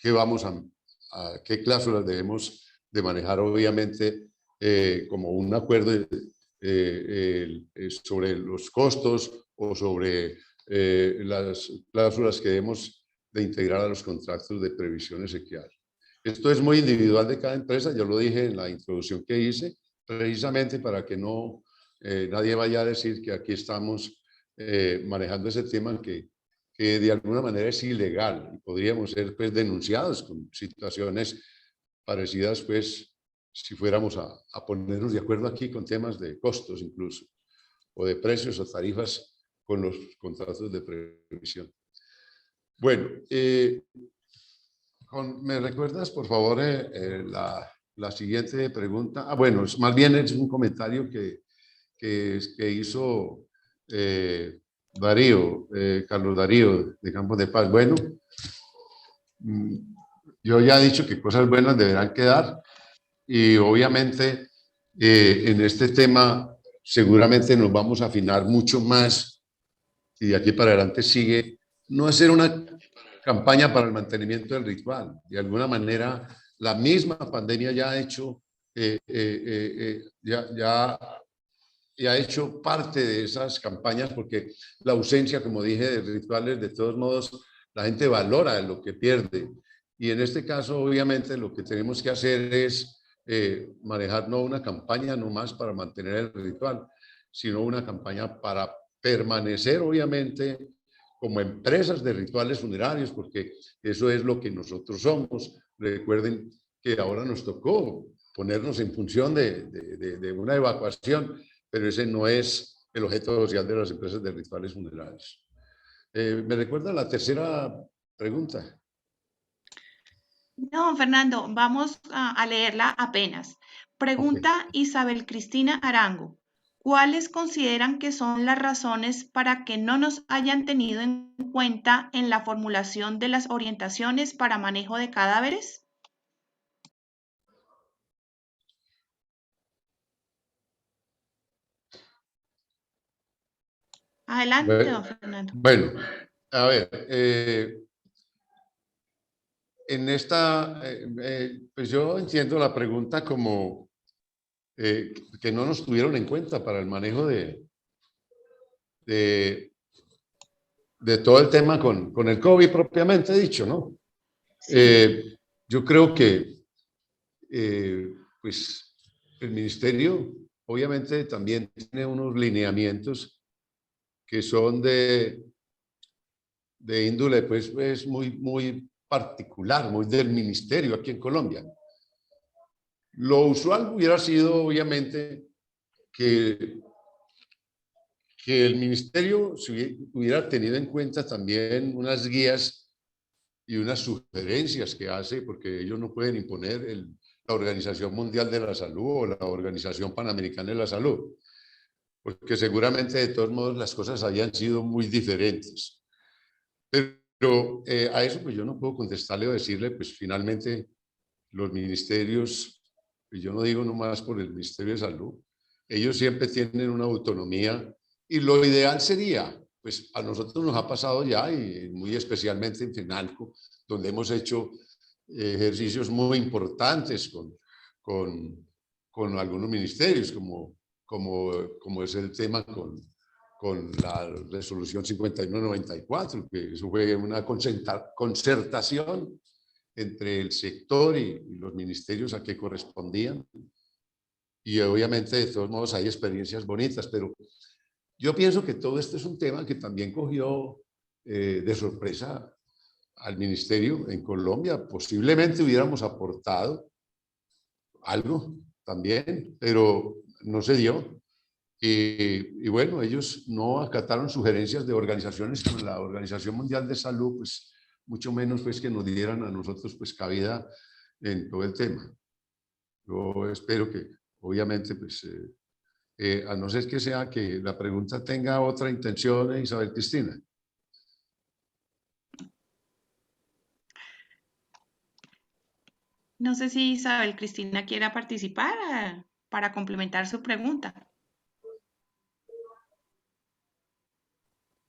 qué vamos a qué cláusulas debemos de manejar, obviamente, como un acuerdo sobre los costos o sobre las cláusulas que debemos de integrar a los contratos de previsión exequial. Esto es muy individual de cada empresa, yo lo dije en la introducción que hice, precisamente para que no nadie vaya a decir que aquí estamos manejando ese tema que de alguna manera es ilegal y podríamos ser pues denunciados con situaciones parecidas pues si fuéramos a ponernos de acuerdo aquí con temas de costos incluso o de precios o tarifas con los contratos de previsión. Bueno, ¿me recuerdas, por favor, la siguiente pregunta? Ah, bueno, más bien es un comentario que hizo Darío, Carlos Darío, de Campos de Paz. Bueno, yo ya he dicho que cosas buenas deberán quedar y obviamente en este tema seguramente nos vamos a afinar mucho más y de aquí para adelante sigue no hacer una campaña para el mantenimiento del ritual. De alguna manera, la misma pandemia ya ha hecho, ya ha hecho parte de esas campañas porque la ausencia, como dije, de rituales, de todos modos, la gente valora lo que pierde. Y en este caso, obviamente, lo que tenemos que hacer es manejar no una campaña nomás para mantener el ritual, sino una campaña para permanecer, obviamente, como empresas de rituales funerarios, porque eso es lo que nosotros somos. Recuerden que ahora nos tocó ponernos en función de una evacuación, pero ese no es el objeto social de las empresas de rituales funerarios. ¿Me recuerda la tercera pregunta? No, Fernando, vamos a leerla apenas. Pregunta Isabel Cristina Arango. ¿Cuáles consideran que son las razones para que no nos hayan tenido en cuenta en la formulación de las orientaciones para manejo de cadáveres? Adelante, don Fernando. Bueno, a ver, en esta, pues yo entiendo la pregunta como que no nos tuvieron en cuenta para el manejo de todo el tema con el COVID propiamente dicho, ¿no? Sí. Yo creo que pues el ministerio obviamente también tiene unos lineamientos que son de índole pues muy particular, muy del ministerio aquí en Colombia. Lo usual hubiera sido obviamente que el ministerio hubiera tenido en cuenta también unas guías y unas sugerencias que hace, porque ellos no pueden imponer la Organización Mundial de la Salud o la Organización Panamericana de la Salud, porque seguramente de todos modos las cosas habían sido muy diferentes. Pero a eso pues yo no puedo contestarle o decirle, pues finalmente los ministerios, y yo no digo nomás por el Ministerio de Salud, ellos siempre tienen una autonomía y lo ideal sería, pues a nosotros nos ha pasado ya y muy especialmente en FENALCO, donde hemos hecho ejercicios muy importantes con algunos ministerios como como es el tema con la resolución 5194, que eso fue una concertación entre el sector y los ministerios a que correspondían. Y obviamente, de todos modos, hay experiencias bonitas, pero yo pienso que todo esto es un tema que también cogió de sorpresa al ministerio en Colombia. Posiblemente hubiéramos aportado algo también, pero no se dio. Y bueno, ellos no acataron sugerencias de organizaciones como la Organización Mundial de Salud, pues mucho menos pues que nos dieran a nosotros pues cabida en todo el tema. Yo espero que obviamente pues a no ser que sea que la pregunta tenga otra intención, Isabel Cristina. No sé si Isabel Cristina quiera participar para complementar su pregunta.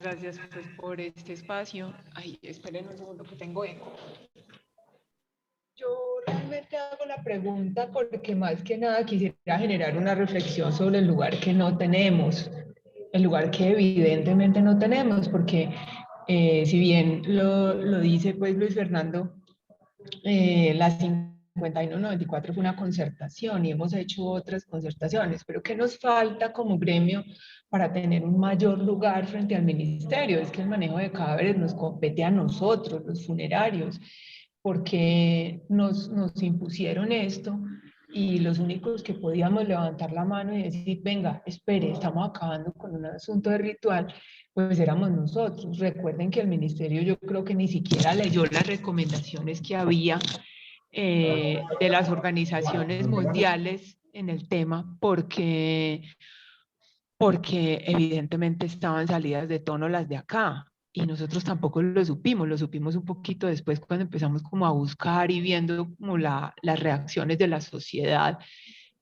Gracias pues, por este espacio. Ay, esperen un segundo que tengo eco. Yo realmente hago la pregunta porque más que nada quisiera generar una reflexión sobre el lugar que no tenemos, el lugar que evidentemente no tenemos, porque si bien lo dice pues Luis Fernando, la 5194 fue una concertación y hemos hecho otras concertaciones, pero ¿qué nos falta como gremio para tener un mayor lugar frente al ministerio? Es que el manejo de cadáveres nos compete a nosotros, los funerarios, porque nos impusieron esto y los únicos que podíamos levantar la mano y decir, venga, espere, estamos acabando con un asunto de ritual, pues éramos nosotros. Recuerden que el ministerio yo creo que ni siquiera leyó las recomendaciones que había de las organizaciones mundiales en el tema, porque evidentemente estaban salidas de tono las de acá. Y nosotros tampoco lo supimos un poquito después cuando empezamos como a buscar y viendo como las reacciones de la sociedad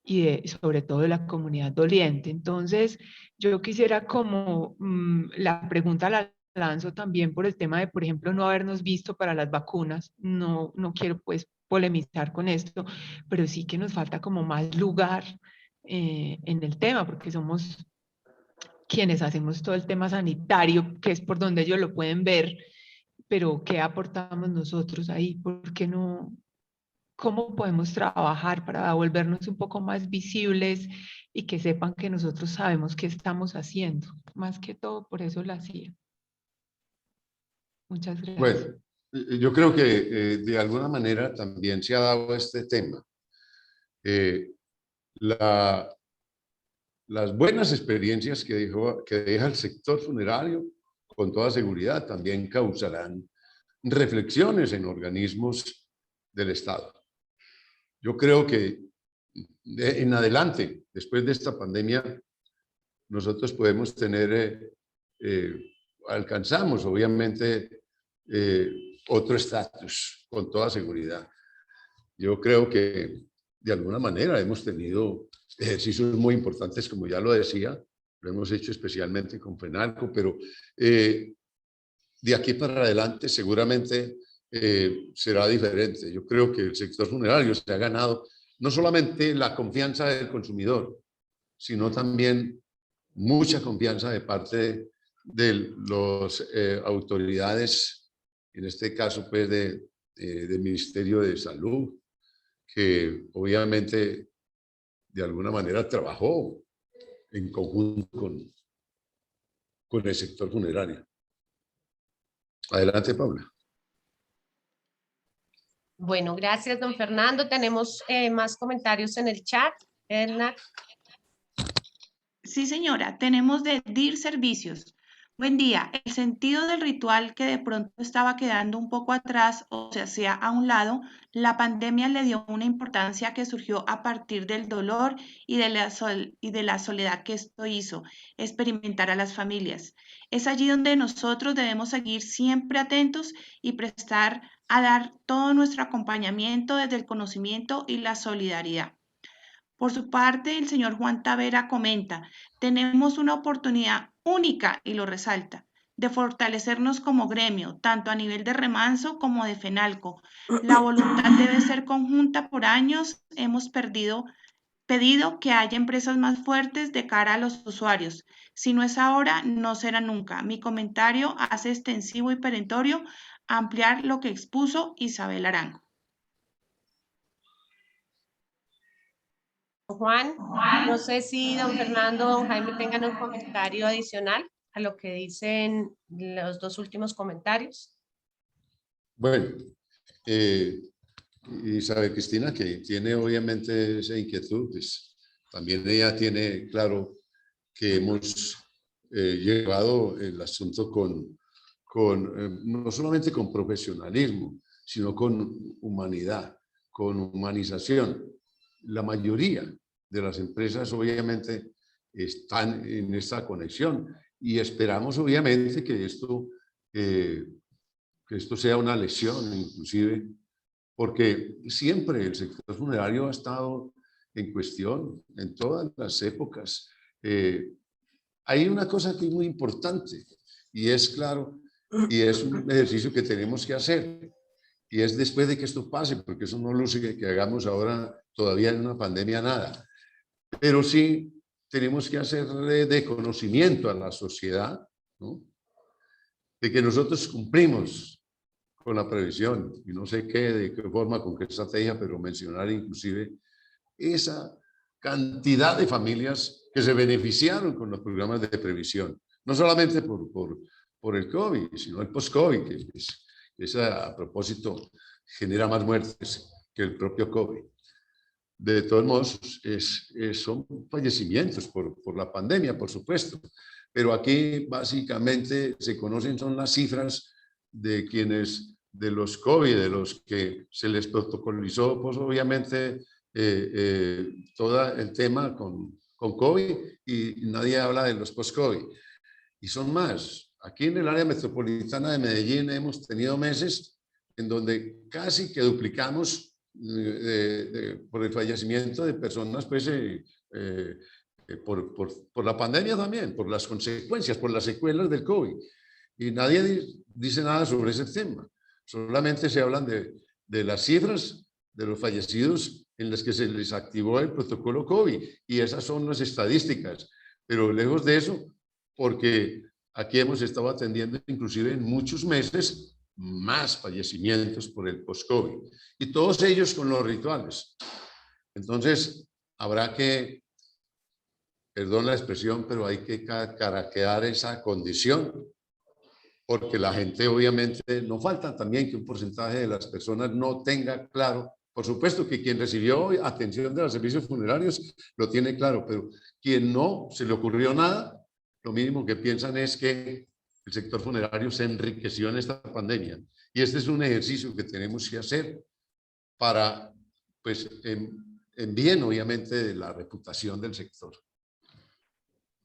y sobre todo de la comunidad doliente. Entonces, yo quisiera como la pregunta la lanzo también por el tema de, por ejemplo, no habernos visto para las vacunas. No quiero pues polemizar con esto, pero sí que nos falta como más lugar en el tema, porque somos quienes hacemos todo el tema sanitario, que es por donde ellos lo pueden ver, pero ¿qué aportamos nosotros ahí? ¿Por qué no? ¿Cómo podemos trabajar para volvernos un poco más visibles y que sepan que nosotros sabemos qué estamos haciendo? Más que todo, por eso la hacía. Muchas gracias. Bueno, yo creo que de alguna manera también se ha dado este tema. Las buenas experiencias que deja el sector funerario, con toda seguridad, también causarán reflexiones en organismos del Estado. Yo creo que en adelante, después de esta pandemia, nosotros podemos tener, alcanzamos obviamente otro estatus, con toda seguridad. Yo creo que de alguna manera hemos tenido ejercicios muy importantes, como ya lo decía, lo hemos hecho especialmente con FENALCO, pero de aquí para adelante seguramente será diferente. Yo creo que el sector funerario se ha ganado no solamente la confianza del consumidor, sino también mucha confianza de parte de las autoridades, en este caso pues del Ministerio de Salud, que obviamente de alguna manera trabajó en conjunto con el sector funerario. Adelante, Paula. Bueno, gracias, don Fernando. Tenemos más comentarios en el chat. Edna. Sí, señora, tenemos de DIR Servicios. Buen día. El sentido del ritual que de pronto estaba quedando un poco atrás o se hacía a un lado, la pandemia le dio una importancia que surgió a partir del dolor y de la soledad que esto hizo experimentar a las familias. Es allí donde nosotros debemos seguir siempre atentos y prestar a dar todo nuestro acompañamiento desde el conocimiento y la solidaridad. Por su parte, el señor Juan Tavera comenta, tenemos una oportunidad única, y lo resalta, de fortalecernos como gremio, tanto a nivel de Remanso como de FENALCO. La voluntad debe ser conjunta. Por años hemos pedido que haya empresas más fuertes de cara a los usuarios. Si no es ahora, no será nunca. Mi comentario hace extensivo y perentorio ampliar lo que expuso Isabel Arango. Juan, no sé si don Fernando o don Jaime tengan un comentario adicional a lo que dicen los dos últimos comentarios. Bueno, Isabel Cristina, que tiene obviamente esa inquietud, pues también ella tiene claro que hemos llevado el asunto no solamente con profesionalismo, sino con humanidad, con humanización. La mayoría de las empresas obviamente están en esta conexión y esperamos obviamente que esto sea una lección inclusive, porque siempre el sector funerario ha estado en cuestión en todas las épocas. Hay una cosa que es muy importante y es claro, y es un ejercicio que tenemos que hacer, y es después de que esto pase, porque eso no luce que hagamos ahora todavía en una pandemia nada, pero sí tenemos que hacerle de conocimiento a la sociedad, ¿no? De que nosotros cumplimos con la previsión, y no sé qué, de qué forma, con qué estrategia, pero mencionar inclusive esa cantidad de familias que se beneficiaron con los programas de previsión, no solamente por el COVID, sino el post-COVID, que a propósito genera más muertes que el propio COVID. De todos modos, son fallecimientos por la pandemia, por supuesto, pero aquí básicamente se conocen son las cifras de quienes, de los COVID, de los que se les protocolizó, pues obviamente, todo el tema con COVID y nadie habla de los post-COVID. Y son más. Aquí en el área metropolitana de Medellín hemos tenido meses en donde casi que duplicamos por el fallecimiento de personas, pues, por la pandemia también, por las consecuencias, por las secuelas del COVID. Y nadie dice nada sobre ese tema. Solamente se hablan de las cifras de los fallecidos en las que se les activó el protocolo COVID. Y esas son las estadísticas. Pero lejos de eso, porque aquí hemos estado atendiendo inclusive en muchos meses más fallecimientos por el post-COVID. Y todos ellos con los rituales. Entonces, habrá que, perdón la expresión, pero hay que caraquear esa condición, porque la gente obviamente, no falta también que un porcentaje de las personas no tenga claro. Por supuesto que quien recibió atención de los servicios funerarios lo tiene claro, pero quien no se le ocurrió nada, lo mínimo que piensan es que el sector funerario se enriqueció en esta pandemia. Y este es un ejercicio que tenemos que hacer para, pues, en bien, obviamente, de la reputación del sector.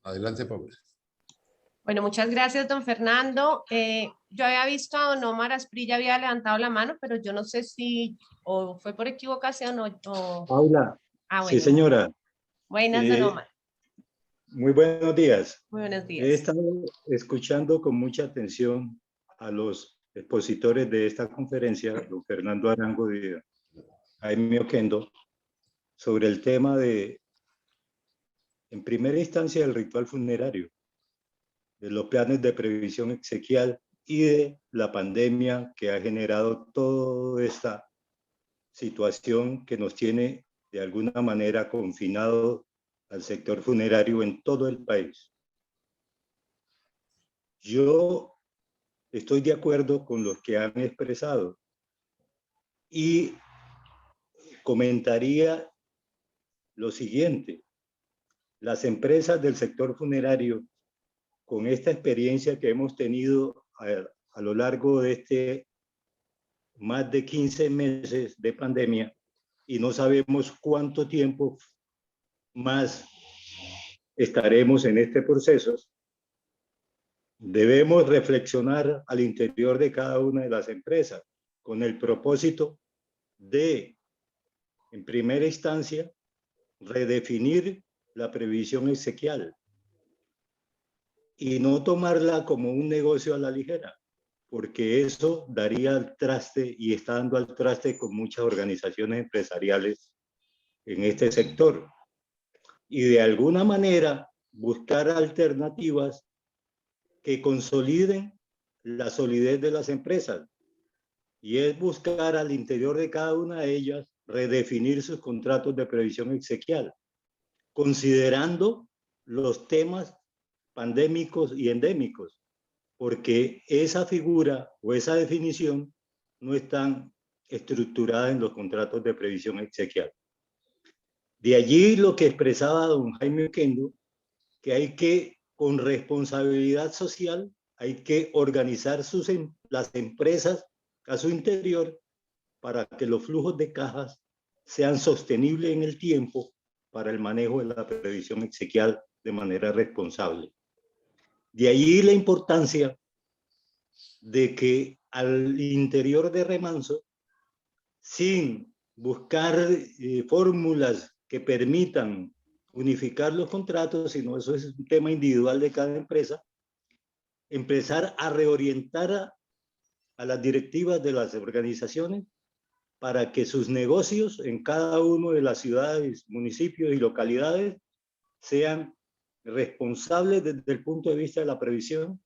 Adelante, Paula. Bueno, muchas gracias, don Fernando. Yo había visto a don Omar Asprilla, había levantado la mano, pero yo no sé si o fue por equivocación o... Paula. Ah, bueno. Sí, señora. Buenas, don Omar. Muy buenos días. Muy buenos días. He estado escuchando con mucha atención a los expositores de esta conferencia, don Fernando Arango y Jaime Oquendo, sobre el tema de, en primera instancia, del ritual funerario, de los planes de previsión exequial y de la pandemia que ha generado toda esta situación que nos tiene de alguna manera confinado al sector funerario en todo el país. Yo estoy de acuerdo con los que han expresado y comentaría lo siguiente. Las empresas del sector funerario, con esta experiencia que hemos tenido a lo largo de más de 15 meses de pandemia, y no sabemos cuánto tiempo más estaremos en este proceso, debemos reflexionar al interior de cada una de las empresas con el propósito de, en primera instancia, redefinir la previsión exequial y no tomarla como un negocio a la ligera, porque eso daría al traste y está dando al traste con muchas organizaciones empresariales en este sector. y de alguna manera buscar alternativas que consoliden la solidez de las empresas. Y es buscar al interior de cada una de ellas redefinir sus contratos de previsión exequial, considerando los temas pandémicos y endémicos, porque esa figura o esa definición no están estructurada en los contratos de previsión exequial. De allí lo que expresaba don Jaime Oquendo, que hay que, con responsabilidad social, hay que organizar las empresas a su interior para que los flujos de cajas sean sostenibles en el tiempo para el manejo de la previsión exequial de manera responsable. De allí la importancia de que al interior de Remanso, sin buscar fórmulas que permitan unificar los contratos, sino eso es un tema individual de cada empresa, empezar a reorientar a las directivas de las organizaciones para que sus negocios en cada uno de las ciudades, municipios y localidades sean responsables desde el punto de vista de la previsión,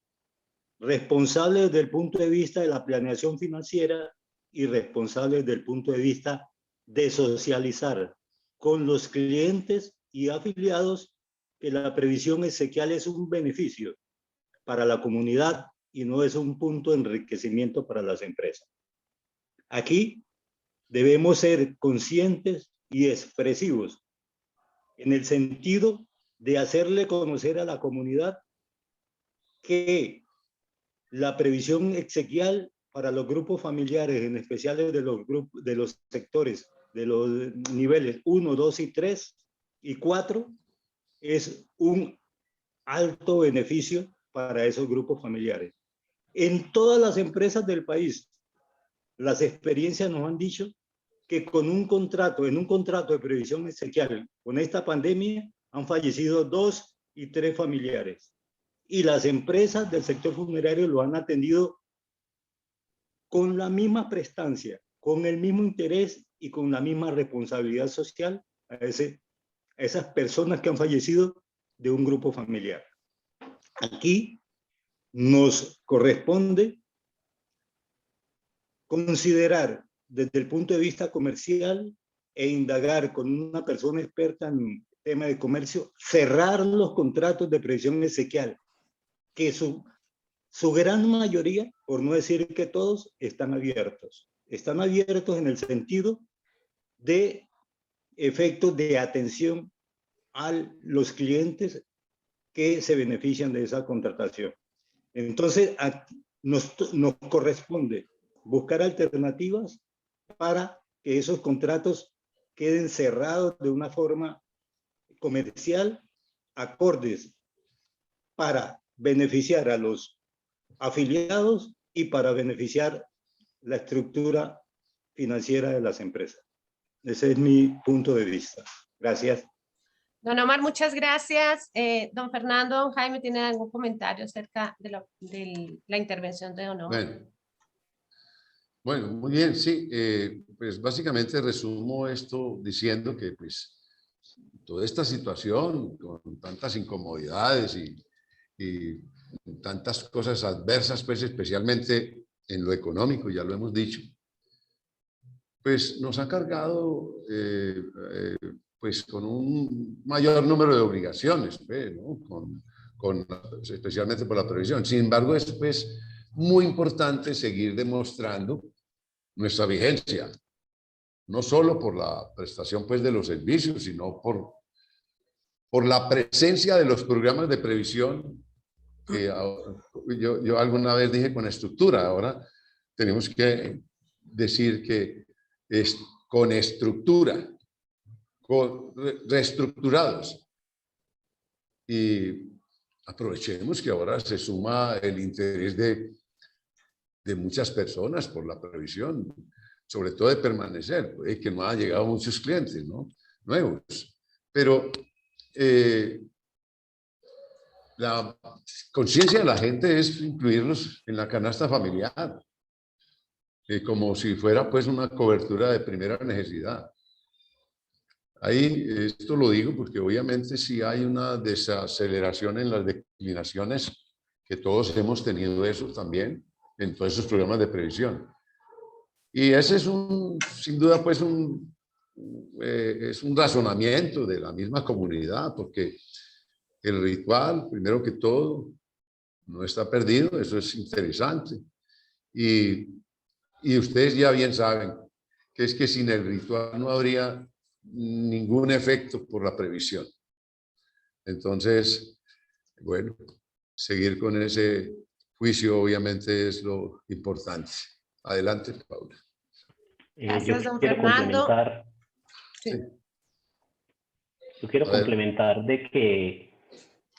responsables desde el punto de vista de la planeación financiera y responsables desde el punto de vista de socializar con los clientes y afiliados que la previsión exequial es un beneficio para la comunidad y no es un punto de enriquecimiento para las empresas. Aquí debemos ser conscientes y expresivos en el sentido de hacerle conocer a la comunidad que la previsión exequial para los grupos familiares, en especial de los sectores, de los niveles 1, 2 y 3 y 4, es un alto beneficio para esos grupos familiares. En todas las empresas del país, las experiencias nos han dicho que con un contrato, en un contrato de previsión exequial, con esta pandemia, han fallecido 2 y 3 familiares. Y las empresas del sector funerario lo han atendido con la misma prestancia, con el mismo interés y con la misma responsabilidad social a esas personas que han fallecido de un grupo familiar. Aquí nos corresponde considerar desde el punto de vista comercial e indagar con una persona experta en tema de comercio, cerrar los contratos de previsión exequial, que su gran mayoría, por no decir que todos, están abiertos. Están abiertos en el sentido de efectos de atención a los clientes que se benefician de esa contratación. Entonces, nos corresponde buscar alternativas para que esos contratos queden cerrados de una forma comercial, acordes para beneficiar a los afiliados y para beneficiar la estructura financiera de las empresas. Ese es mi punto de vista. Gracias. Don Omar, muchas gracias. Don Fernando, don Jaime, ¿tienen algún comentario acerca de la intervención de don Omar? Bueno, muy bien, sí. Pues básicamente resumo esto diciendo que pues toda esta situación con tantas incomodidades y tantas cosas adversas, pues especialmente en lo económico, ya lo hemos dicho, pues nos ha cargado pues con un mayor número de obligaciones, ¿no? Especialmente por la previsión. Sin embargo, es pues muy importante seguir demostrando nuestra vigencia, no solo por la prestación pues de los servicios, sino por la presencia de los programas de previsión que yo alguna vez dije con estructura. Ahora tenemos que decir que es con estructura, reestructurados. Y aprovechemos que ahora se suma el interés de muchas personas por la previsión, sobre todo de permanecer, que no han llegado muchos clientes, ¿no? Nuevos. Pero la conciencia de la gente es incluirlos en la canasta familiar, como si fuera pues una cobertura de primera necesidad. Ahí, esto lo digo porque obviamente sí hay una desaceleración en las declinaciones, que todos hemos tenido eso también en todos esos programas de previsión. Y ese es sin duda, pues es un razonamiento de la misma comunidad, porque el ritual, primero que todo, no está perdido, eso es interesante. Y ustedes ya bien saben que es que sin el ritual no habría ningún efecto por la previsión. Entonces, bueno, seguir con ese juicio obviamente es lo importante. Adelante, Paula. Yo Gracias, don quiero Fernando. complementar, Sí. yo quiero A ver. complementar de que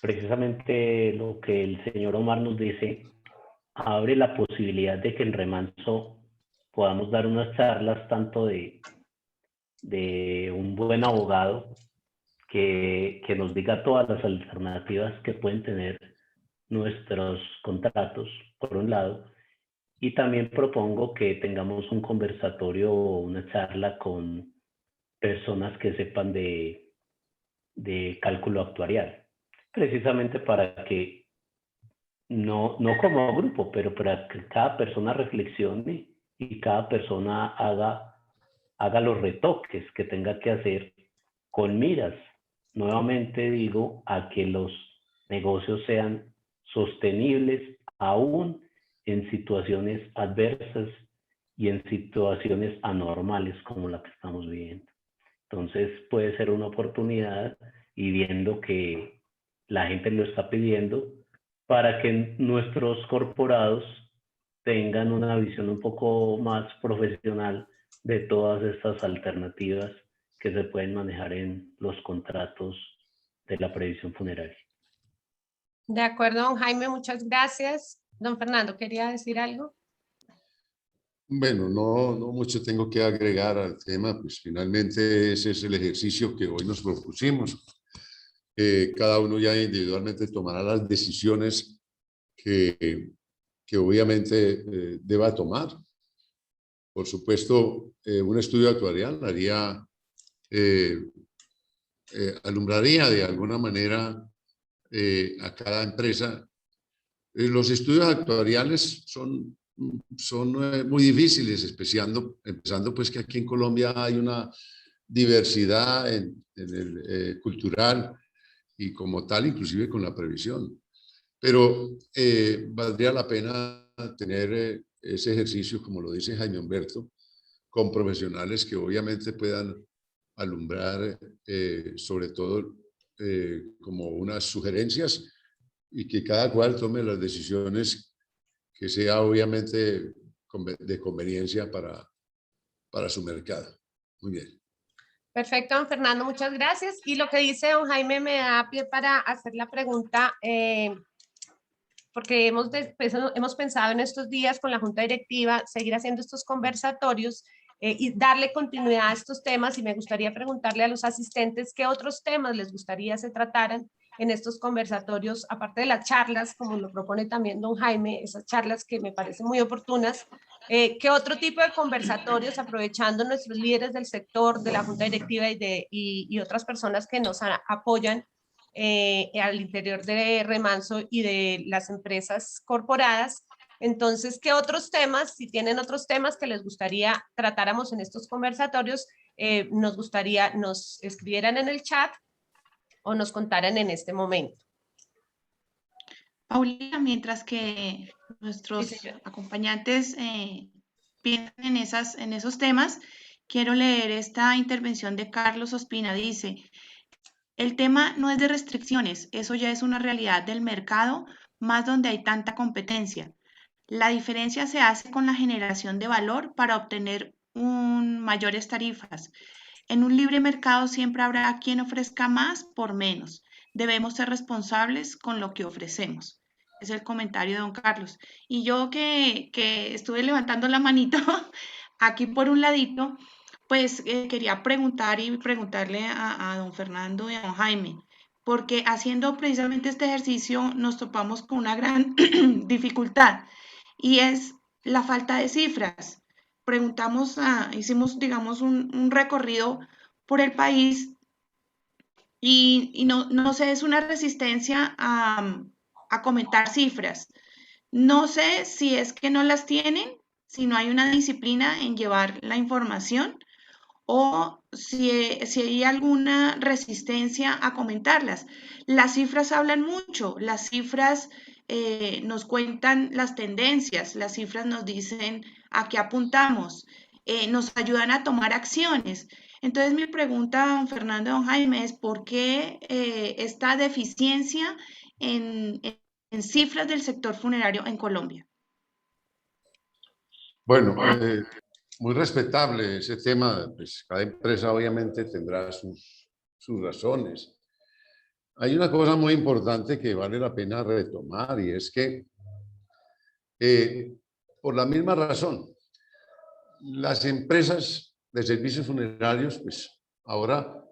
precisamente lo que el señor Omar nos dice abre la posibilidad de que en Remanso podamos dar unas charlas tanto de un buen abogado que nos diga todas las alternativas que pueden tener nuestros contratos, por un lado, y también propongo que tengamos un conversatorio o una charla con personas que sepan de cálculo actuarial, precisamente para que no como grupo, pero para que cada persona reflexione y cada persona haga los retoques que tenga que hacer con miras, nuevamente digo, a que los negocios sean sostenibles aún en situaciones adversas y en situaciones anormales como la que estamos viviendo. Entonces puede ser una oportunidad, y viendo que la gente lo está pidiendo, para que nuestros corporados tengan una visión un poco más profesional de todas estas alternativas que se pueden manejar en los contratos de la previsión funeraria. De acuerdo, don Jaime, muchas gracias. Don Fernando, ¿quería decir algo? Bueno, no mucho tengo que agregar al tema, pues finalmente ese es el ejercicio que hoy nos propusimos. Cada uno ya individualmente tomará las decisiones que obviamente deba tomar. Por supuesto, un estudio actuarial alumbraría de alguna manera a cada empresa. Los estudios actuariales son muy difíciles, empezando pues que aquí en Colombia hay una diversidad en el cultural y como tal, inclusive con la previsión. Pero valdría la pena tener ese ejercicio, como lo dice Jaime Humberto, con profesionales que obviamente puedan alumbrar sobre todo como unas sugerencias, y que cada cual tome las decisiones que sea obviamente de conveniencia para su mercado. Muy bien. Perfecto, don Fernando, muchas gracias. Y lo que dice don Jaime me da pie para hacer la pregunta, porque hemos pensado en estos días con la Junta Directiva seguir haciendo estos conversatorios y darle continuidad a estos temas, y me gustaría preguntarle a los asistentes qué otros temas les gustaría se trataran en estos conversatorios, aparte de las charlas, como lo propone también don Jaime, esas charlas que me parecen muy oportunas. ¿Qué otro tipo de conversatorios, aprovechando nuestros líderes del sector, de la Junta Directiva y otras personas que nos apoyan al interior de Remanso y de las empresas corporadas? Entonces, ¿qué otros temas, si tienen otros temas que les gustaría tratáramos en estos conversatorios, nos escribieran en el chat o nos contaran en este momento? Paulina, mientras que nuestros acompañantes piensan en esos temas, quiero leer esta intervención de Carlos Ospina. Dice: el tema no es de restricciones, eso ya es una realidad del mercado, más donde hay tanta competencia. La diferencia se hace con la generación de valor para obtener mayores tarifas. En un libre mercado siempre habrá quien ofrezca más por menos. Debemos ser responsables con lo que ofrecemos. Es el comentario de don Carlos. Y yo que estuve levantando la manito aquí por un ladito, pues quería preguntarle a don Fernando y a don Jaime, porque haciendo precisamente este ejercicio nos topamos con una gran dificultad, y es la falta de cifras. Hicimos, digamos, un recorrido por el país y no sé, es una resistencia a comentar cifras. No sé si es que no las tienen, si no hay una disciplina en llevar la información o si hay alguna resistencia a comentarlas. Las cifras hablan mucho, las cifras nos cuentan las tendencias, las cifras nos dicen a qué apuntamos, nos ayudan a tomar acciones. Entonces mi pregunta, don Fernando, don Jaime, es ¿por qué esta deficiencia en cifras del sector funerario en Colombia? Bueno, muy respetable ese tema, pues cada empresa obviamente tendrá sus razones. Hay una cosa muy importante que vale la pena retomar y es que por la misma razón, las empresas de servicios funerarios, pues ahora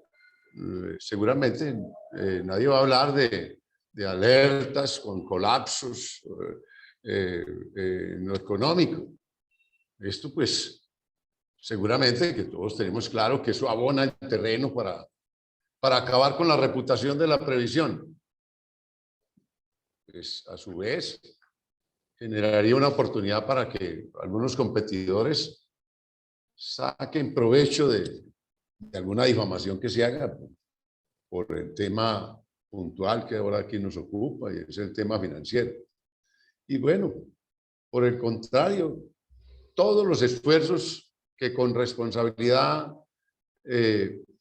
seguramente nadie va a hablar de alertas con colapsos en lo económico. Esto pues seguramente que todos tenemos claro que eso abona el terreno para acabar con la reputación de la previsión. Pues a su vez generaría una oportunidad para que algunos competidores saquen provecho de alguna difamación que se haga por el tema puntual que ahora aquí nos ocupa y es el tema financiero. Y bueno, por el contrario, todos los esfuerzos que con responsabilidad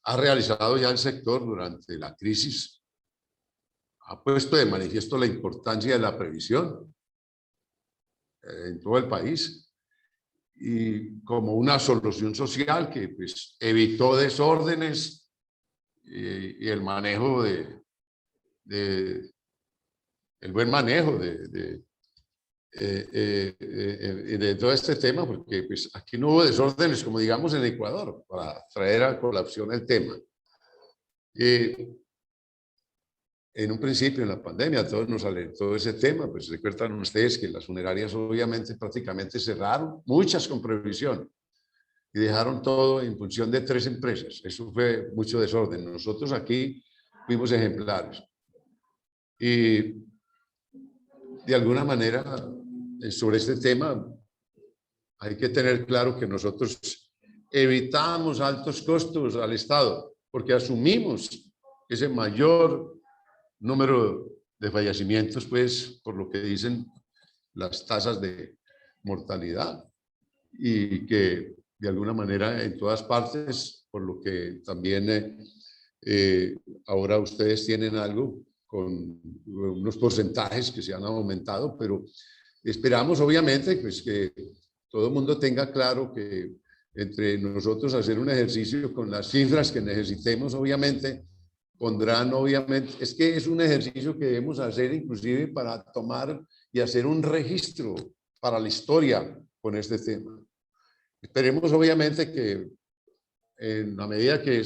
ha realizado ya el sector durante la crisis ha puesto de manifiesto la importancia de la previsión en todo el país y como una solución social que pues, evitó desórdenes y el manejo el buen manejo de todo este tema, porque pues, aquí no hubo desórdenes, como digamos en Ecuador, para traer a colación el tema. En un principio, en la pandemia, a todos nos alertó ese tema, pues recuerdan ustedes que las funerarias obviamente prácticamente cerraron, muchas con previsión, y dejaron todo en función de 3 empresas. Eso fue mucho desorden. Nosotros aquí fuimos ejemplares. Y de alguna manera, sobre este tema, hay que tener claro que nosotros evitamos altos costos al Estado, porque asumimos ese mayor número de fallecimientos, pues, por lo que dicen las tasas de mortalidad, y que de alguna manera en todas partes, por lo que también ahora ustedes tienen algo con unos porcentajes que se han aumentado, pero esperamos obviamente pues, que todo el mundo tenga claro que entre nosotros hacer un ejercicio con las cifras que necesitemos, obviamente, pondrán obviamente, es que es un ejercicio que debemos hacer inclusive para tomar y hacer un registro para la historia con este tema. Esperemos obviamente que en la medida que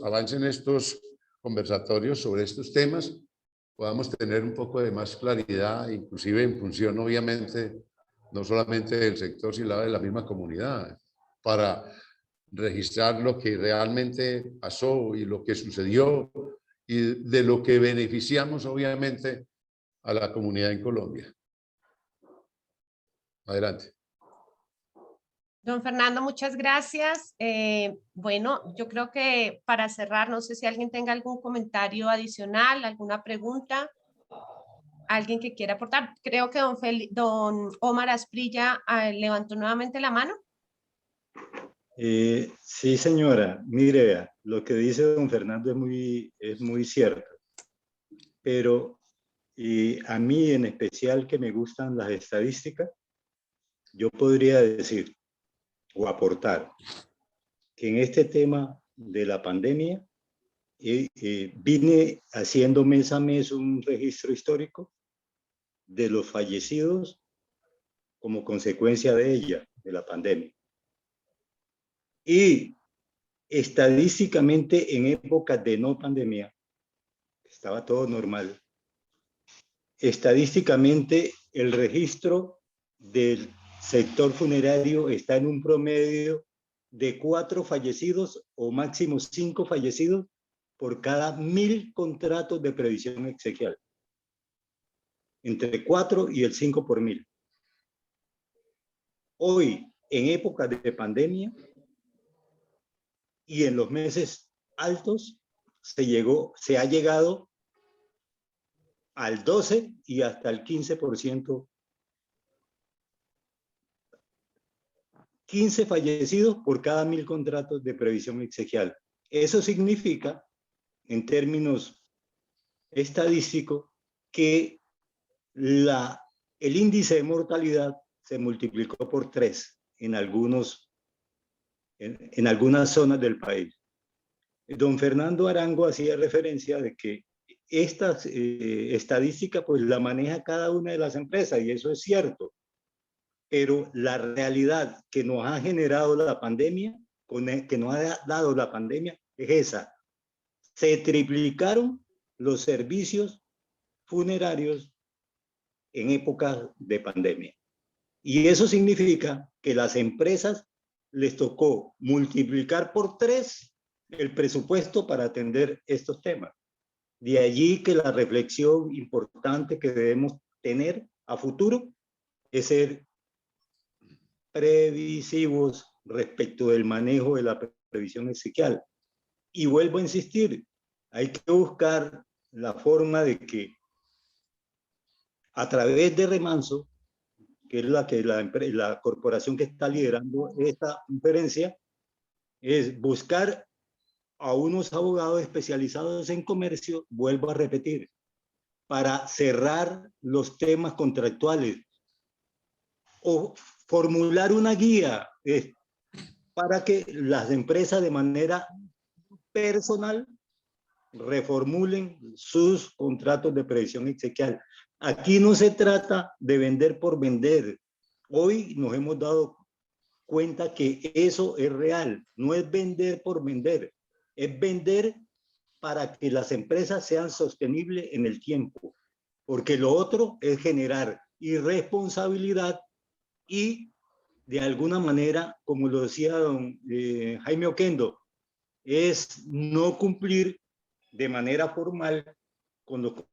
avancen estos conversatorios sobre estos temas, podamos tener un poco de más claridad, inclusive en función obviamente, no solamente del sector, sino de la misma comunidad, para registrar lo que realmente pasó y lo que sucedió y de lo que beneficiamos obviamente a la comunidad en Colombia. Adelante. Don Fernando, muchas gracias. Bueno, yo creo que para cerrar, no sé si alguien tenga algún comentario adicional, alguna pregunta, alguien que quiera aportar. Creo que don Omar Asprilla levantó nuevamente la mano. Sí, señora. Mire, vea, lo que dice don Fernando es muy cierto. Pero a mí en especial que me gustan las estadísticas, yo podría decir o aportar que en este tema de la pandemia vine haciendo mes a mes un registro histórico de los fallecidos como consecuencia de ella, de la pandemia. Y estadísticamente en épocas de no pandemia, estaba todo normal, estadísticamente el registro del sector funerario está en un promedio de 4 fallecidos o máximo 5 fallecidos por cada 1000 contratos de previsión exequial. Entre 4 y el 5 por 1000. Hoy, en época de pandemia y en los meses altos, se ha llegado al 12 y hasta el 15%. 15 fallecidos por cada 1000 contratos de previsión exequial. Eso significa, en términos estadísticos, que el índice de mortalidad se multiplicó por 3 en algunas zonas del país. Don Fernando Arango hacía referencia de que esta estadística pues la maneja cada una de las empresas, y eso es cierto, pero la realidad que nos ha generado la pandemia, que nos ha dado la pandemia, es esa. Se triplicaron los servicios funerarios en época de pandemia. Y eso significa que las empresas les tocó multiplicar por 3 el presupuesto para atender estos temas. De allí que la reflexión importante que debemos tener a futuro es ser previsivos respecto del manejo de la previsión exequial. Y vuelvo a insistir, hay que buscar la forma de que a través de Remanso, que es la corporación que está liderando esta conferencia, es buscar a unos abogados especializados en comercio, vuelvo a repetir, para cerrar los temas contractuales o formular una guía para que las empresas de manera personal reformulen sus contratos de previsión exequial. Aquí no se trata de vender por vender. Hoy nos hemos dado cuenta que eso es real. No es vender por vender, es vender para que las empresas sean sostenibles en el tiempo, porque lo otro es generar irresponsabilidad y de alguna manera, como lo decía don Jaime Oquendo, es no cumplir de manera formal con lo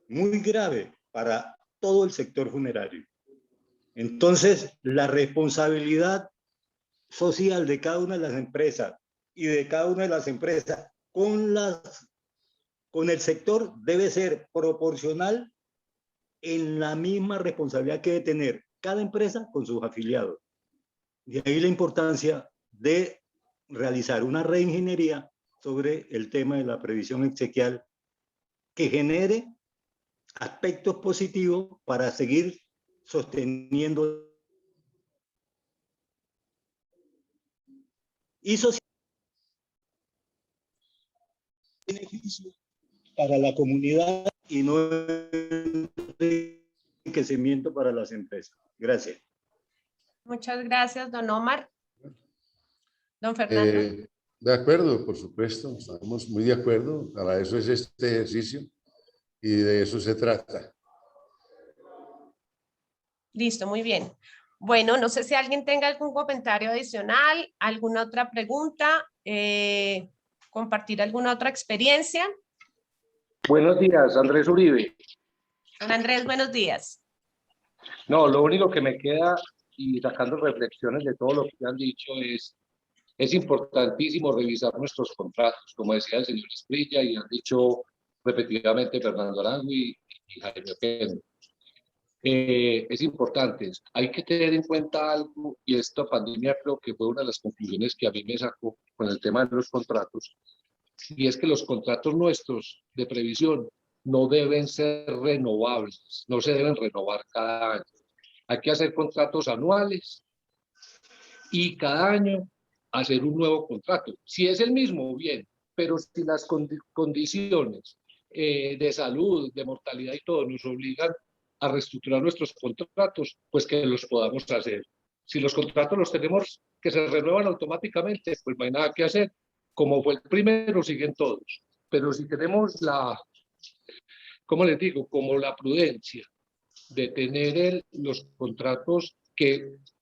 muy grave para todo el sector funerario. Entonces, la responsabilidad social de cada una de las empresas y de cada una de las empresas con el sector debe ser proporcional en la misma responsabilidad que debe tener cada empresa con sus afiliados. De ahí la importancia de realizar una reingeniería sobre el tema de la previsión exequial que genere aspectos positivos para seguir sosteniendo y social beneficio para la comunidad y no enriquecimiento para las empresas. Gracias. Muchas gracias, don Omar. Don Fernando. De acuerdo, por supuesto, estamos muy de acuerdo. Para eso es este ejercicio y de eso se trata. Listo, muy bien. Bueno, no sé si alguien tenga algún comentario adicional, alguna otra pregunta, compartir alguna otra experiencia. Buenos días, Andrés Uribe. Don Andrés, buenos días. No, lo único que me queda, y sacando reflexiones de todo lo que han dicho, es importantísimo revisar nuestros contratos, como decía el señor Esprilla, y han dicho repetidamente Fernando Arango y Jaime Oquendo. Es importante, hay que tener en cuenta algo, y esta pandemia creo que fue una de las conclusiones que a mí me sacó con el tema de los contratos, y es que los contratos nuestros de previsión no deben ser renovables, no se deben renovar cada año. Hay que hacer contratos anuales y cada año hacer un nuevo contrato. Si es el mismo, bien, pero si las condiciones de salud, de mortalidad y todo nos obligan a reestructurar nuestros contratos, pues que los podamos hacer. Si los contratos los tenemos que se renuevan automáticamente, pues no hay nada que hacer. Como fue el primero, siguen todos. Pero si tenemos ¿cómo les digo? Como la prudencia de tener los contratos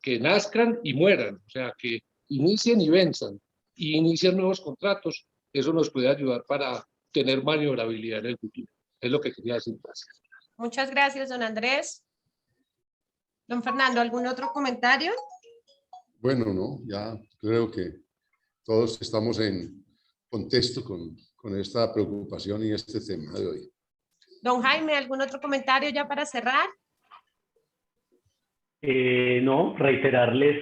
que nazcan y mueran, o sea, que inicien y venzan, y inician nuevos contratos. Eso nos puede ayudar para tener maniobrabilidad en el futuro. Es lo que quería decir. Gracias. Muchas gracias, don Andrés. Don Fernando, ¿algún otro comentario? Bueno, no, ya creo que todos estamos en contexto con esta preocupación y este tema de hoy. Don Jaime, ¿algún otro comentario ya para cerrar? No, reiterarles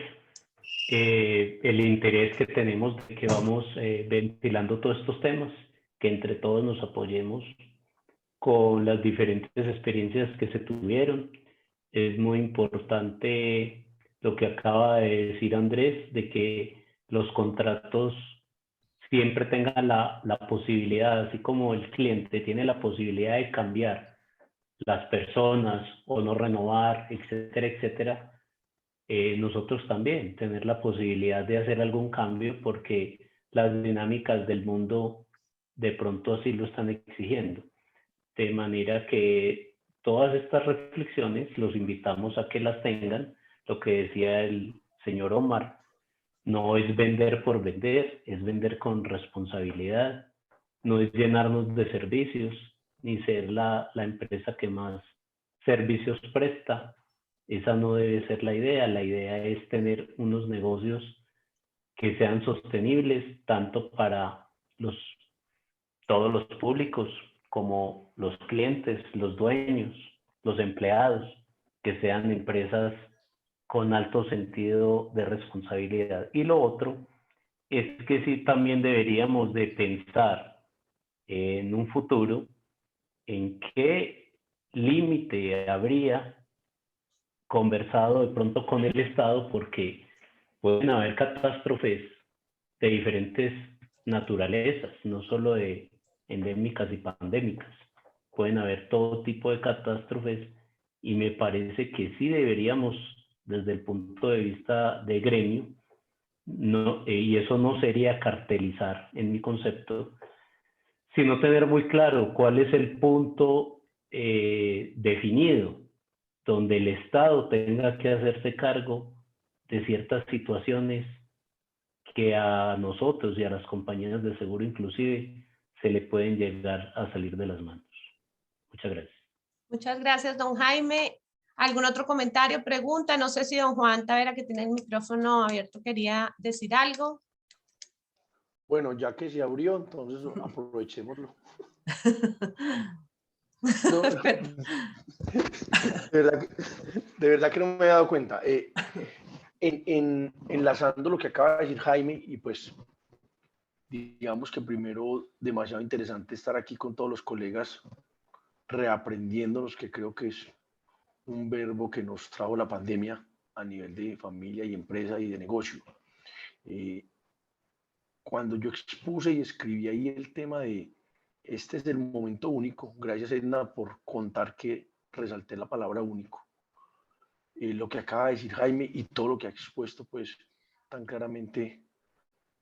el interés que tenemos de que vamos ventilando todos estos temas, que entre todos nos apoyemos con las diferentes experiencias que se tuvieron. Es muy importante lo que acaba de decir Andrés, de que los contratos siempre tengan la posibilidad, así como el cliente tiene la posibilidad de cambiar las personas o no renovar, etcétera, etcétera, nosotros también tener la posibilidad de hacer algún cambio porque las dinámicas del mundo de pronto así lo están exigiendo. De manera que todas estas reflexiones los invitamos a que las tengan. Lo que decía el señor Omar, no es vender por vender, es vender con responsabilidad, no es llenarnos de servicios, ni ser la empresa que más servicios presta. Esa no debe ser la idea es tener unos negocios que sean sostenibles tanto para todos los públicos como los clientes, los dueños, los empleados, que sean empresas con alto sentido de responsabilidad. Y lo otro es que sí también deberíamos de pensar en un futuro en qué límite habría conversado de pronto con el Estado, porque pueden haber catástrofes de diferentes naturalezas, no solo de endémicas y pandémicas. Pueden haber todo tipo de catástrofes y me parece que sí deberíamos, desde el punto de vista de gremio, y eso no sería cartelizar en mi concepto, sino tener muy claro cuál es el punto definido donde el Estado tenga que hacerse cargo de ciertas situaciones que a nosotros y a las compañías de seguro inclusive se le pueden llegar a salir de las manos. Muchas gracias. Muchas gracias, don Jaime. ¿Algún otro comentario, pregunta? No sé si don Juan Tavera, que tiene el micrófono abierto, quería decir algo. Bueno, ya que se abrió, entonces aprovechémoslo. No, de verdad que no me he dado cuenta. Enlazando lo que acaba de decir Jaime, y pues digamos que primero demasiado interesante estar aquí con todos los colegas reaprendiéndonos, que creo que es un verbo que nos trajo la pandemia a nivel de familia y empresa y de negocio. Cuando yo expuse y escribí ahí el tema de este es el momento único, gracias Edna por contar que resalté la palabra único. Lo que acaba de decir Jaime y todo lo que ha expuesto pues tan claramente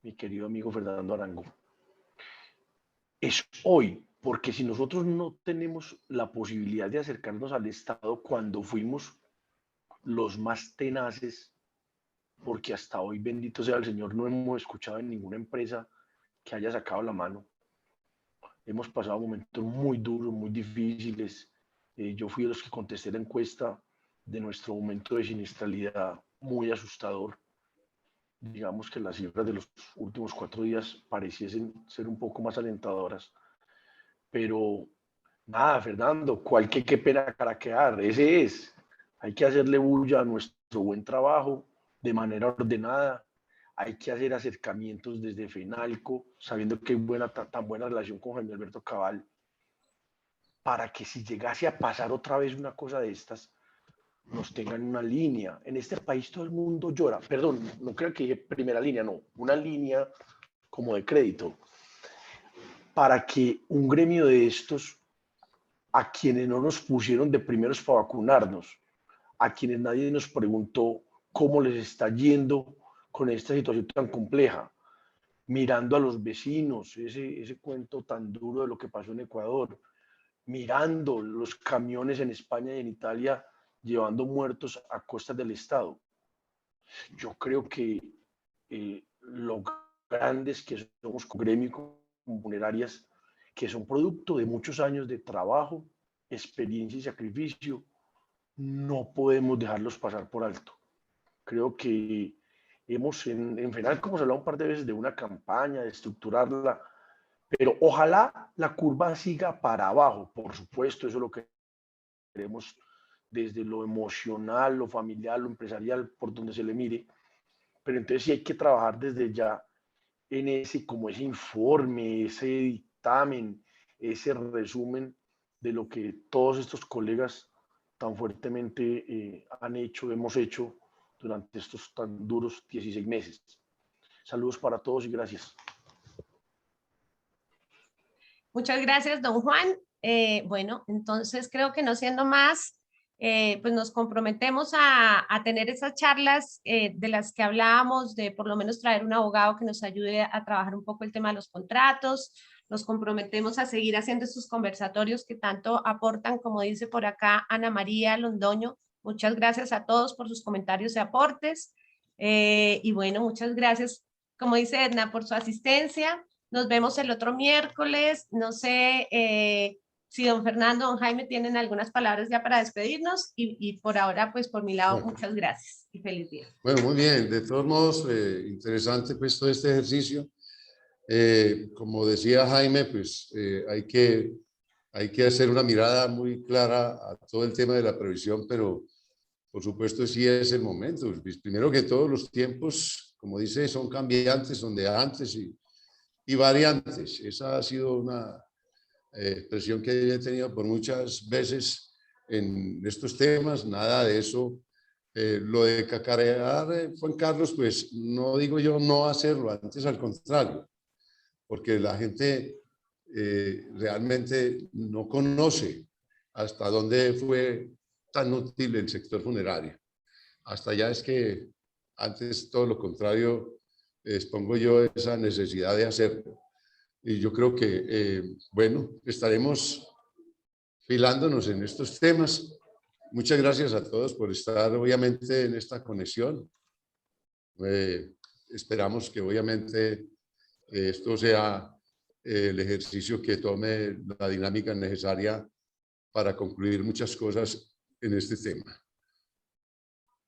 mi querido amigo Fernando Arango. Es hoy, porque si nosotros no tenemos la posibilidad de acercarnos al Estado cuando fuimos los más tenaces, porque hasta hoy, bendito sea el Señor, no hemos escuchado en ninguna empresa que haya sacado la mano. Hemos pasado momentos muy duros, muy difíciles. Yo fui de los que contesté la encuesta de nuestro momento de siniestralidad muy asustador. Digamos que las cifras de los últimos 4 días pareciesen ser un poco más alentadoras. Pero nada, Fernando, qué pena caraquear, ese es. Hay que hacerle bulla a nuestro buen trabajo de manera ordenada. Hay que hacer acercamientos desde FENALCO, sabiendo que hay tan buena relación con Jaime Alberto Cabal, para que si llegase a pasar otra vez una cosa de estas, nos tengan una línea. En este país todo el mundo llora. Perdón, no creo que dije primera línea, no. Una línea como de crédito. Para que un gremio de estos, a quienes no nos pusieron de primeros para vacunarnos, a quienes nadie nos preguntó cómo les está yendo con esta situación tan compleja, mirando a los vecinos, ese cuento tan duro de lo que pasó en Ecuador, mirando los camiones en España y en Italia llevando muertos a costas del Estado. Yo creo que lo grandes que somos como gremio y como funerarias, que son producto de muchos años de trabajo, experiencia y sacrificio, no podemos dejarlos pasar por alto. Creo que hemos, en general, como se hablado un par de veces de una campaña, de estructurarla, pero ojalá la curva siga para abajo, por supuesto, eso es lo que queremos desde lo emocional, lo familiar, lo empresarial, por donde se le mire, pero entonces sí hay que trabajar desde ya en ese, como ese informe, ese dictamen, ese resumen de lo que todos estos colegas tan fuertemente han hecho, hemos hecho durante estos tan duros 16 meses. Saludos para todos y gracias. Muchas gracias, don Juan. Bueno, entonces creo que no siendo más, pues nos comprometemos a tener esas charlas de las que hablábamos, de por lo menos traer un abogado que nos ayude a trabajar un poco el tema de los contratos. Nos comprometemos a seguir haciendo estos conversatorios que tanto aportan, como dice por acá Ana María Londoño. Muchas gracias a todos por sus comentarios y aportes. Y bueno, muchas gracias, como dice Edna, por su asistencia. Nos vemos el otro miércoles. No sé si don Fernando, don Jaime tienen algunas palabras ya para despedirnos y por ahora, pues por mi lado, muchas gracias y feliz día. Bueno, muy bien. De todos modos, interesante pues todo este ejercicio. Como decía Jaime, pues hay que hacer una mirada muy clara a todo el tema de la previsión, pero por supuesto sí es el momento. Pues, primero que todos los tiempos, como dice, son cambiantes, son de antes y variantes. Esa ha sido una expresión que he tenido por muchas veces en estos temas. Nada de eso. Lo de cacarear, Juan Carlos, pues no digo yo no hacerlo, antes al contrario, porque la gente realmente no conoce hasta dónde fue tan útil el sector funerario. Hasta allá es que antes todo lo contrario, expongo yo esa necesidad de hacerlo. Y yo creo que, bueno, estaremos filándonos en estos temas. Muchas gracias a todos por estar, obviamente, en esta conexión. Esperamos que, obviamente, esto sea el ejercicio que tome la dinámica necesaria para concluir muchas cosas en este tema.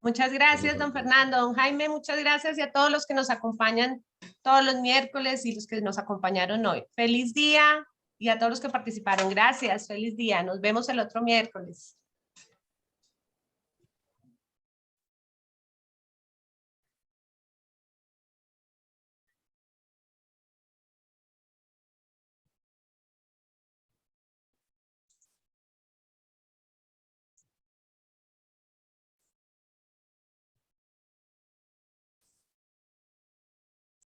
Muchas gracias, don Fernando. Don Jaime, muchas gracias y a todos los que nos acompañan todos los miércoles y los que nos acompañaron hoy. Feliz día y a todos los que participaron. Gracias, feliz día. Nos vemos el otro miércoles.